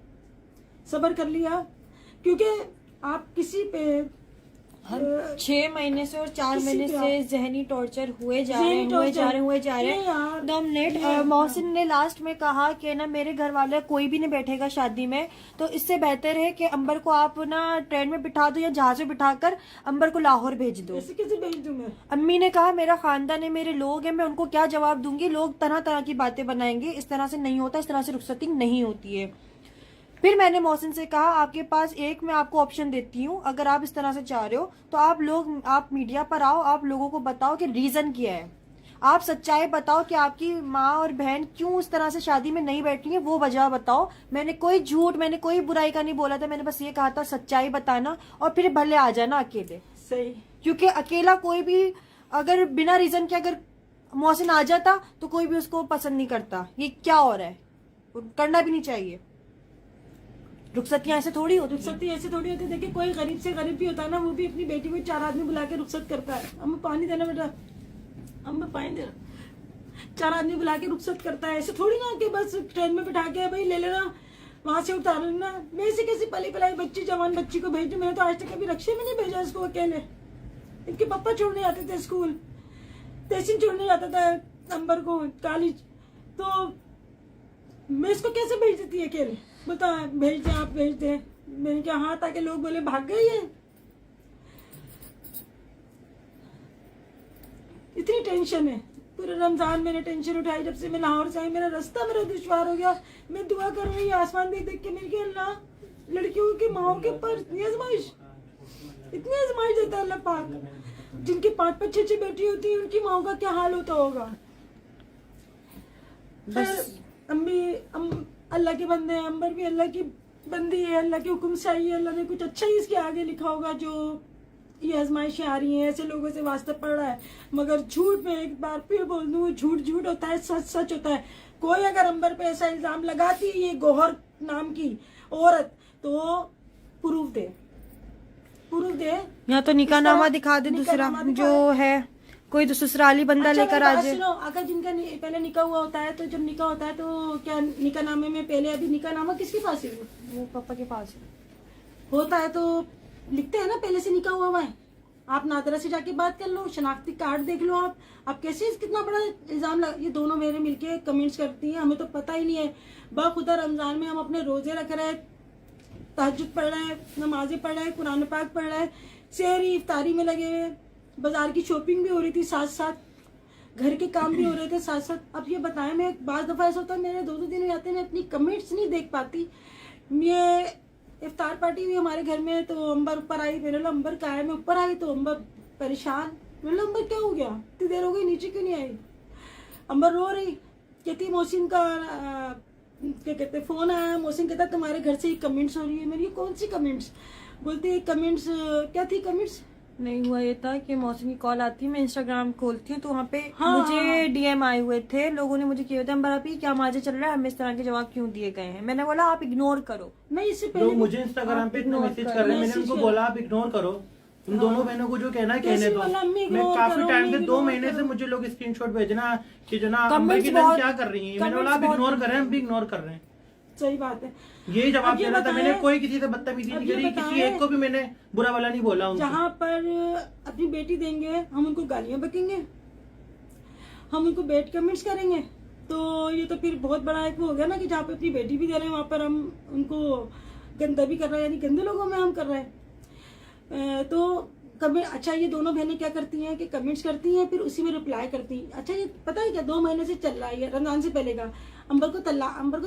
S1: सब्र कर लिया। क्योंकि आप किसी पे
S2: हम 6 महीने से और 4
S1: किसी
S2: महीने
S1: पे
S2: से जहनी टॉर्चर हुए जा रहे
S1: जहनी
S2: हैं,
S1: टॉर्चर।
S2: हुए जा रहे
S1: नहीं यार,
S2: हैं। 2 मिनट,
S1: ये-
S2: मोहसिन ने लास्ट में कहा कि ना मेरे घर वाले कोई भी नहीं बैठेगा शादी में, तो इससे बेहतर है कि अंबर को आप ना ट्रेन में बिठा दो या जहाज में बिठाकर अंबर को लाहौर भेज दो।
S1: ऐसे कैसे भेज दूं मैं?
S2: अम्मी ने कहा मेरा खानदान है, मेरे लोग हैं, मैं उनको क्या जवाब दूंगी, लोग तरह तरह की बातें बनाएंगे, इस तरह से नहीं होता, इस तरह से रुखसती नहीं होती है। फिर मैंने मोहसिन से कहा आपके पास एक मैं आपको ऑप्शन देती हूँ, अगर आप इस तरह से चाह रहे हो तो आप मीडिया पर आओ, आप लोगों को बताओ कि रीजन क्या है, आप सच्चाई बताओ कि आपकी माँ और बहन क्यों उस तरह से शादी में नहीं बैठी है, वो वजह बताओ। मैंने कोई झूठ, मैंने कोई बुराई का नहीं बोला था, मैंने बस ये कहा था सच्चाई बताना और फिर भले आ जाना अकेले।
S1: सही,
S2: क्योंकि अकेला कोई भी अगर बिना रीजन के अगर मोहसिन आ जाता तो कोई भी उसको पसंद नहीं करता। ये क्या हो रहा है, करना भी नहीं चाहिए। रुखसतियां ऐसे थोड़ी होती।
S1: रुखसती ऐसे थोड़ी होती है। देखिए कोई गरीब से गरीब भी होता है ना, वो भी अपनी बेटी को 4 आदमी बुला के रुखसत करता है। हमें पानी देना बेटा, हमें पानी देना, 4 आदमी बुला के रुखसत करता है। ऐसे थोड़ी ना कि बस ट्रेन में बिठा के भाई ले लेना, वहां से उतार लेना। मैं ऐसी कैसी पली पलाई बच्ची, जवान बच्ची को भेजू? मैंने तो आज तक कभी रक्षे में नहीं भेजा इसको अकेले। इनके पापा छोड़ने जाते थे स्कूल, तहसीन छोड़ने जाता था अंबर को कॉलेज, तो मैं इसको कैसे भेज देती अकेले? बता, भेज दे, आप भेज दे। मैंने क्या हाँ, ताकि लोग बोले भाग गई है। इतनी टेंशन है, पूरे रमजान मैंने टेंशन उठाई। जब से मैं लाहौर से आई, मेरा रास्ता मेरा दुश्वार हो गया। मैं दुआ कर रही हूँ आसमान देख देख के, मेरे के अल्लाह लड़कियों की माओ के ऊपर इतनी आजमाइश देता है अल्लाह पाक। जिनकी 5-5 6-6 बेटी होती है, उनकी माओ का क्या हाल होता होगा।
S2: बस
S1: अल्लाह के बंदे हैं, अंबर भी अल्लाह की बंदी है, अल्लाह के हुक्म से आई है। अल्लाह ने कुछ अच्छा ही इसके आगे लिखा होगा। जो ये आजमाइशें आ रही हैं, ऐसे लोगों से वास्ता पड़ रहा है। मगर झूठ में एक बार फिर बोल दूं, झूठ झूठ होता है, सच सच होता है। कोई अगर अंबर पे ऐसा इल्जाम लगाती है ये गौहर नाम की औरत, तो प्रूफ दे
S2: या तो निकाहनामा दिखा दे, दूसरा
S1: निकाहनामा दिखा
S2: जो है कोई तो ससुराली बंदा
S1: अच्छा,
S2: लेकर
S1: मेरी
S2: आ
S1: बात
S2: जाए।
S1: सुनो, अगर जिनका पहले निकाह हुआ होता है, तो जब निकाह होता है तो क्या निकाहनामे में पहले अभी निकाहनामा किसके पास है?
S2: वो पापा के पास है।
S1: होता है तो लिखते हैं ना पहले से निकाह हुआ है। आप नादरा से जाके बात कर लो, शनाख्ती कार्ड देख लो। आप कैसे कितना बड़ा इल्जाम ये दोनों मेरे मिलके कमेंट्स करती हैं, हमें तो पता ही नहीं है। बाखुदा रमजान में हम अपने रोजे रख रहे हैं, तहज्जुद पढ़ रहे हैं, नमाजें पढ़ रहे हैं, कुरान पाक पढ़ रहे हैं, सहरी इफ्तारी में लगे हुए, बाजार की शॉपिंग भी हो रही थी साथ साथ, घर के काम भी हो रहे थे साथ साथ। अब ये बताएं, मैं बार दफा ऐसा होता है मेरे 2-2 दिन हो जाते हैं, मैं अपनी कमेंट्स नहीं देख पाती। ये इफ्तार पार्टी हुई हमारे घर में, तो अंबर ऊपर आई, मेरे अंबर का है, मैं ऊपर आई तो अंबर परेशान। मतलब अंबर क्या हो गया, इतनी देर हो गई नीचे क्यों नहीं आई? अंबर रो रही, कहती मोहसिन का क्या कहते फोन आया, मोहसिन कहता तुम्हारे घर से ही कमेंट्स हो रही है। मेरी कौन सी कमेंट्स? बोलते कमेंट्स क्या थी कमेंट्स?
S2: नहीं, हुआ ये था कि मौसम की कॉल आती है, मैं इंस्टाग्राम खोलती हूँ तो वहाँ पे
S1: हाँ,
S2: मुझे
S1: हाँ।
S2: डीएम आए हुए थे, लोगों ने मुझे किए हुए थे अंबर आप क्या माजे चल रहा है, हमें इस तरह के जवाब क्यों दिए गए हैं। मैंने बोला आप इग्नोर करो।
S1: नहीं, इससे
S3: लोग
S1: पहले
S3: मुझे इंस्टाग्राम पे इतना
S2: ignore
S3: मैसेज
S2: कर,
S3: कर रहे हैं, मैंने
S1: मैसेज
S3: उनको
S1: कर।
S3: बोला आप इग्नोर करो, तुम दोनों बहनों को जो कहना है कहने
S1: कैसे
S3: दो।
S1: बोला, अम्मी
S3: मैं
S1: ignore
S3: काफी
S1: करो,
S3: टाइम से
S1: अम्मी
S3: 2
S1: ignore
S3: महीने से
S1: करो।
S3: मुझे लोग स्क्रीनशॉट भेजना कि जो ना अंबर
S2: Comments
S3: की बहन
S2: बहुत-
S3: क्या कर रही है, मैंने बोला आप
S2: comments
S3: इग्नोर
S2: बहुत-
S3: कर रहे हैं, हम भी इग्नोर कर रहे हैं।
S1: सही बात है।
S3: यही जवाब
S1: अब ये
S3: देना था।
S1: बताएं-
S3: मैंने कोई किसी से बदतमीजी
S1: अब
S3: नहीं
S1: ये
S3: करी, किसी
S1: बताएं-
S3: एक को भी मैंने बुरा वाला नहीं बोला उनसे।
S1: जहाँ पर अपनी बेटी देंगे हम उनको गालियां बकेंगे, हम उनको बैड कमेंट्स करेंगे, तो ये तो फिर बहुत बड़ा एक वो हो गया ना कि जहाँ पे अपनी बेटी भी दे रहे हैं वहां पर हम उनको गंदा भी कर रहे हैं, यानी गंदे लोगों में हम कर रहे हैं। तो कमेंट, अच्छा ये दोनों बहनें क्या करती हैं कि कमेंट्स करती हैं फिर उसी में रिप्लाई करती हैं। अच्छा ये पता है क्या, 2 महीने से चल रहा है, रमजान से पहले का, अंबर को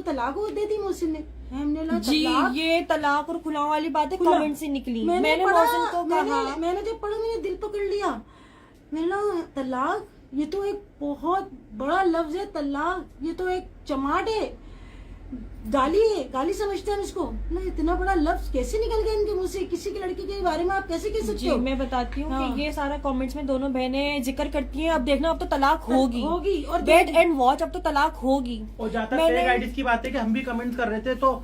S1: तलाक हो दे दी मोहसिन ने। हमने लगा
S2: जी,
S1: तलाक?
S2: ये तलाक और खुलाव वाली बातें
S1: खुला।
S2: कमेंट से निकली।
S1: मैंने
S2: मैंने
S1: पढ़ा,
S2: मौसम को कहा,
S1: मैंने जब पढ़ा मैंने दिल पकड़ लिया। मैंने कहा तलाक ये तो एक बहुत बड़ा लफ्ज है, तलाक ये तो एक चमाट है, गाली है, गाली समझते हैं इसको ना। इतना बड़ा लफ्ज कैसे निकल गया इनके मुंह से? किसी की लड़की के बारे में आप कैसे कह सकते
S2: जी
S1: हो?
S2: मैं बताती हूँ
S1: हाँ।
S2: कि ये सारा कमेंट्स में दोनों बहनें जिक्र करती हैं, अब देखना अब तो तलाक होगी
S1: और
S2: वेट एंड वॉच, अब तो तलाक होगी।
S3: और जाता
S2: मैंने-
S3: फेक आईडीज की बात है कि हम भी कमेंट्स कर रहे थे, तो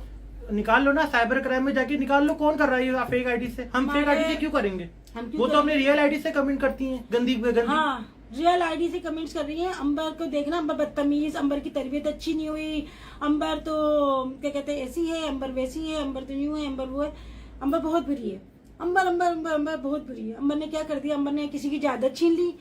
S3: निकाल लो ना, साइबर क्राइम में जाके निकाल लो कौन कर रहा है ये फेक आईडी से। हम फेक
S1: हमारे-
S3: आईडी से क्यों करेंगे?
S1: हम क्यों
S3: वो तो अपने रियल आईडी से कमेंट करती हैं, गंदी।
S1: हाँ, रियल आईडी से कमेंट्स कर रही हैं। अंबर को देखना, अंबर बदतमीज, अंबर की तरबियत अच्छी नहीं हुई, अंबर तो क्या कहते हैं ऐसी है, अंबर वैसी है, अंबर तो यूं है, अंबर वो है। अंबर बहुत बुरी है, अंबर अंबर अंबर अंबर बहुत बुरी है। अंबर ने क्या कर दिया, अंबर ने किसी की जायदाद छीन ली,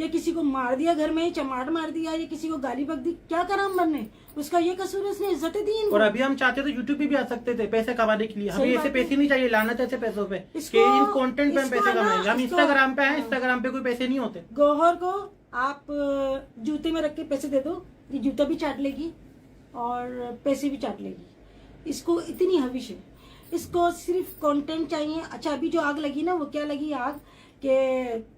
S1: या किसी को मार दिया घर में, चमाट मार दिया, या किसी को गाली बक दी। क्या करा अंबर ने? उसका ये कसूर है, उसने इज्जतें दी इनको।
S3: और अभी हम चाहते तो यूट्यूब पे भी आ सकते थे पैसे कमाने के लिए। हमें
S1: सही
S3: ऐसे
S1: बात
S3: पैसे नहीं चाहिए, लाना ऐसे पैसों पे
S1: इसको-
S3: कि इन कंटेंट पे हम
S1: इसको
S3: पैसे
S1: ना,
S3: कमाएंगे। हम
S1: इसको-
S3: इंस्टाग्राम पे हैं,
S1: हाँ।
S3: इंस्टाग्राम पे कोई पैसे नहीं होते।
S1: गौहर को आप जूते में रख के पैसे दे दो, ये जूता भी चाट लेगी और पैसे भी चाट लेगी। इसको इतनी हविश है, इसको सिर्फ कंटेंट चाहिए। अच्छा अभी जो आग लगी ना, वो क्या लगी आग के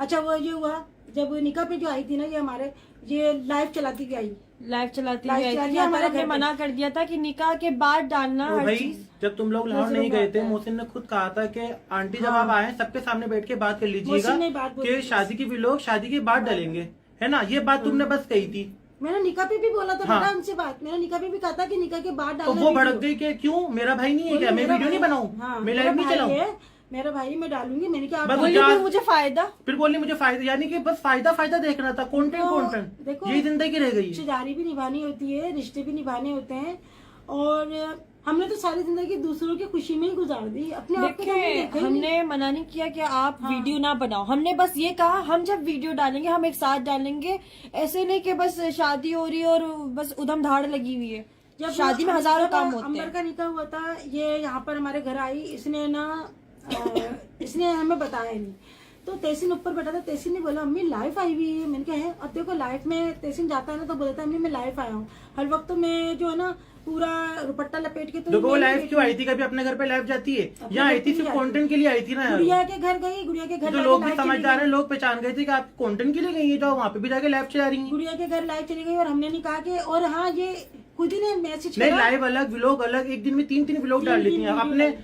S1: अच्छा वो ये हुआ जब निकाह पे जो आई थी ना, ये हमारे ये लाइव चलाती हुई आई,
S2: लाइव चलाती
S1: लाइव
S2: हुई
S1: चलाती
S2: थी,
S1: है हमारे
S2: हमने
S1: घर पे।
S2: मना कर दिया था कि निकाह के बाद डालना
S3: तो
S2: हर
S3: भाई
S2: चीज।
S3: जब तुम लोग लाहौर
S2: नजरों
S3: नहीं
S2: में
S3: गए
S2: आता
S3: थे,
S2: है।
S3: मोहसिन ने खुद कहा था कि आंटी जब
S1: हाँ।
S3: आप आए सबके सामने बैठ के बात कर लीजिएगा
S1: मोहसिन ने बात बोली
S3: कि
S1: थी।
S3: शादी की व्लॉग शादी के बाद डालेंगे, है ना। ये बात तुमने बस कही थी,
S1: मैंने निकाह पे भी बोला था
S3: हाँ।
S1: बेटा उनसे बात, मैंने निकाह पे भी कहा था कि निकाह के बाद
S3: तो
S1: डालना
S3: वो भड़क
S1: वीडियो।
S3: गई कि क्यों मेरा भाई नहीं है क्या, मैं
S1: मेरा
S3: वीडियो नहीं
S1: भाई-
S3: बनाऊं,
S1: हाँ,
S3: मैं
S1: मेरा
S3: लाइव नहीं
S1: भाई
S3: चलाऊं।
S1: है, मेरा भाई मैं डालूंगी। मैंने क्या
S3: बस
S2: बोली
S3: मुझे-
S2: फिर मुझे फायदा।
S3: फिर बोलने मुझे फायदा, यानी कि बस फायदा फायदा देखना था, कंटेंट
S1: तो
S3: कंटेंट,
S1: देखो,
S3: यही जिंदगी रह गई है।
S1: रिश्तेदारी भी निभानी होती है, रिश्ते भी निभाने होते हैं, और हमने तो सारी जिंदगी दूसरों की खुशी में ही गुजार दी, अपने आप को तो हमने
S2: देखिए
S1: देखा ही नहीं।
S2: हमने मना नहीं किया कि आप
S1: हाँ।
S2: वीडियो ना बनाओ, हमने बस ये कहा हम जब वीडियो डालेंगे हम एक साथ डालेंगे, ऐसे नहीं कि बस शादी हो रही है और बस उधम धाड़ लगी हुई है।
S1: जब
S2: शादी में हजारों
S1: अंबर का-
S2: काम होते
S1: अंबर
S2: हैं।
S1: का निकाह हुआ था, ये यहाँ पर हमारे घर आई, इसने ना इसने हमें बताया नहीं, तो तहसीन ऊपर बैठा था, तहसीन ने बोला अम्मी लाइफ आई हुई है। मैंने कहा है, अब देखो लाइफ में तहसीन जाता है ना तो बोलता है अम्मी मैं लाइफ आया हूँ, हर वक्त तो मैं जो है ना पूरा दुपट्टा लपेट के तो
S3: देखो वो
S1: नहीं
S3: लाइव
S1: बैठी
S3: क्यों आई
S1: हूँ।
S3: थी, कभी अपने घर पे लाइव जाती है,
S1: अपने
S3: यहाँ
S1: घर
S3: आई
S1: पे
S3: थी
S1: नहीं
S3: सिर्फ
S1: जाती।
S3: कंटेंट के लिए आई थी ना यार।
S1: गुड़िया के घर गई, गुड़िया के घर
S3: तो
S1: जाके
S3: लोग भी
S1: live चली
S3: समझदार
S1: गई।
S3: हैं, लोग पहचान गए थे कि आप कंटेंट के लिए गई है, जो वहाँ पे भी जाके लाइव चला रही हैं।
S1: गुड़िया के घर लाइव चली गई और हमने नहीं कहा कि, और हाँ ये खुद ही ने मैसेज
S3: नहीं,
S1: करा।
S3: लाइव अलग, व्लॉग अलग, एक दिन में 3 व्लॉग डाल लेती हैं
S1: तीन
S3: अपने,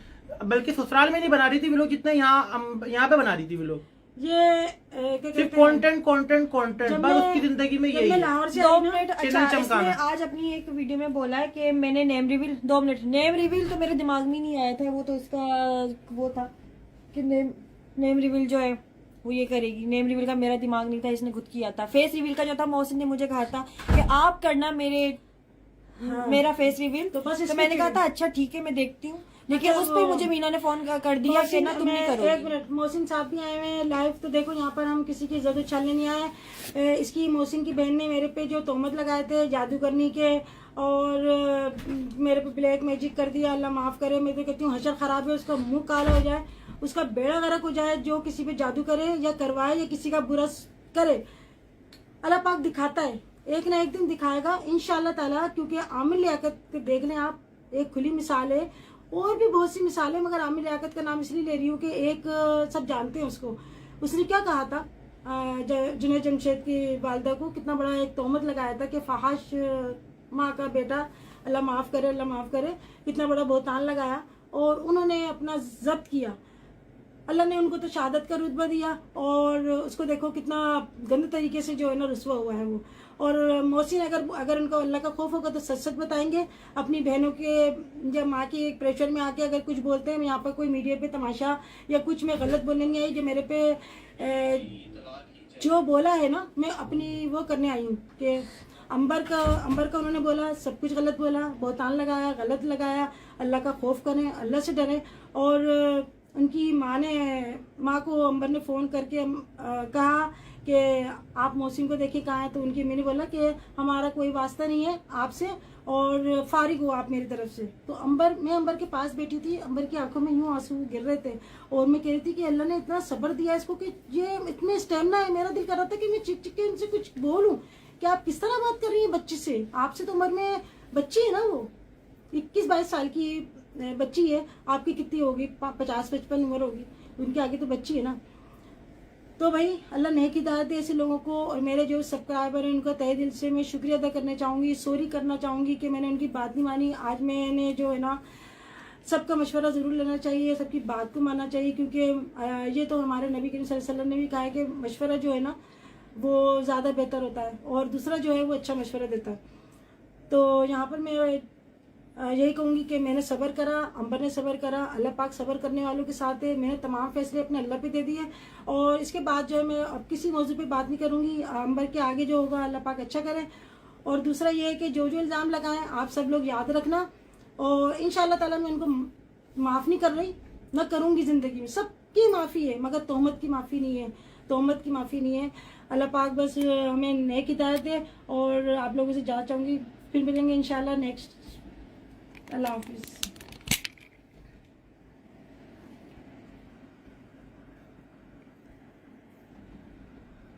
S3: बल्कि ससुराल में नहीं बना रही थी व्लॉग, जितना यहाँ पे बना रही थी व्लॉग।
S1: ये क्या कहते
S3: सिर्फ
S1: हैं,
S3: कंटेंट कंटेंट कंटेंट,
S1: जब
S3: बस
S1: मैं-
S3: उसकी जिंदगी में
S1: जब
S3: यही
S1: मैं
S3: है।
S1: लाहौर से
S2: 2
S1: आई ना,
S2: मिनट।
S3: चैनल
S2: अच्छा
S3: चमकाना।
S2: इसने आज अपनी एक वीडियो में बोला है कि मैंने name reveal 2 minute, name reveal तो मेरे दिमाग में नहीं आया था, वो तो इसका वो था कि नेम रिवील जो है वो ये करेगी, नेम रिवील का मेरा दिमाग नहीं था, इसने खुद किया था। फेस रिवील का जो था मोहसिन ने मुझे कहा था कि आप करना मेरा फेस रिवील,
S1: तो बस
S2: तो
S1: इसमें
S2: मैंने कहा
S1: क्या
S2: था अच्छा ठीक है मैं देखती हूँ, लेकिन
S1: अच्छा,
S2: उस पर
S1: वो-
S2: मुझे मीना ने फोन कर दिया कि ना तुम नहीं
S1: एक
S2: करोगी।
S1: मिनट, मोहसिन साहब भी आए हुए हैं लाइव, तो देखो यहाँ पर हम किसी की इज्जत उछालने नहीं आए। इसकी मोहसिन की बहन ने मेरे पे जो तोहमत लगाए थे जादू करने के, और मेरे पे ब्लैक मैजिक कर दिया, अल्लाह माफ करे। मैं तो कहती हूँ हशर खराब है, उसका मुंह काला हो जाए, उसका बेड़ा गर्क हो जाए, जो किसी पे जादू करे या करवाए या किसी का बुरा करे। अल्लाह पाक दिखाता है, एक ना एक दिन दिखाएगा इंशाल्लाह ताला, क्योंकि आमिर लियाकत के देख लें आप, एक खुली मिसाल है। और भी बहुत सी मिसालें, मगर आमिर लियाकत का नाम इसलिए ले रही हूँ कि एक सब जानते हैं उसको, उसने क्या कहा था जुनैद जमशेद की वालिदा को, कितना बड़ा एक तोहमत लगाया था कि फहाश माँ का बेटा, अल्लाह माफ़ करे, अल्लाह माफ़ करे, कितना बड़ा बहतान लगाया और उन्होंने अपना जब्त किया। अल्लाह ने उनको तो शहादत का रुतबा दिया और उसको देखो कितना गंदे तरीके से जो है ना रुस्वा हुआ है वो। और मोहसिन अगर उनको अल्लाह का खौफ होगा तो सच सच बताएंगे, अपनी बहनों के या माँ के एक प्रेशर में आके अगर कुछ बोलते हैं, यहाँ पर कोई मीडिया पे तमाशा या कुछ में गलत बोलने नहीं आई, जो मेरे पे जो बोला है ना, मैं अपनी वो करने आई हूँ कि अंबर का उन्होंने बोला, सब कुछ गलत बोला, बहतान लगाया, गलत लगाया। अल्लाह का खौफ करें, अल्लाह से डरें। और उनकी माँ को अंबर ने फ़ोन करके कहा कि आप मोहसिन को देखिए कहाँ है, तो उनकी अम्मी ने बोला कि हमारा कोई वास्ता नहीं है आपसे और फारिग हो आप मेरी तरफ से। तो मैं अंबर के पास बैठी थी, अंबर की आंखों में यूं आंसू गिर रहे थे और मैं कह रही थी कि अल्लाह ने इतना सब्र दिया इसको कि ये इतने स्टेमिना है। मेरा दिल कर रहा था कि मैं चिक चिक के उनसे कुछ बोलूं कि आप किस तरह बात कर रही हैं बच्चे से, आपसे तो उम्र में बच्ची है ना, वो 21-22 साल की बच्ची है, आपकी कितनी होगी, 50-55 उम्र होगी, उनके आगे तो बच्ची है ना। तो भाई अल्लाह नेक हिदायत दे ऐसे लोगों को। और मेरे जो सब्सक्राइबर हैं उनका तहे दिल से मैं शुक्रिया अदा करना चाहूँगी, सॉरी करना चाहूँगी कि मैंने उनकी बात नहीं मानी। आज मैंने जो है ना, सबका मशवरा ज़रूर लेना चाहिए, सबकी बात को मानना चाहिए, क्योंकि ये तो हमारे नबी करीम सल्लल्लाहु अलैहि वसल्लम ने भी कहा है कि मशवरा जो है ना वो ज़्यादा बेहतर होता है और दूसरा जो है वो अच्छा मशवरा देता है। तो यहाँ पर मैं यही कहूँगी कि मैंने सब्र करा, अंबर ने सब्र करा, अल्लाह पाक सब्र करने वालों के साथ है। मैंने तमाम फैसले अपने अल्लाह पे दे दिए और इसके बाद जो है मैं अब किसी मौजू पे बात नहीं करूँगी। अंबर के आगे जो होगा अल्लाह पाक अच्छा करे। और दूसरा ये है कि जो इल्ज़ाम लगाएं आप सब लोग याद रखना, और इंशाअल्लाह ताला मैं उनको माफ़ नहीं कर रही, ना करूँगी ज़िंदगी में। सबकी माफ़ी है मगर तोहमत की माफ़ी नहीं है, तोहमत की माफ़ी नहीं है। अल्लाह पाक बस हमें नेक हिदायत दे और आप लोगों से जा चाहूँगी, फिर मिलेंगे इंशाअल्लाह नेक्स्ट। अल्लाह हाफिज़।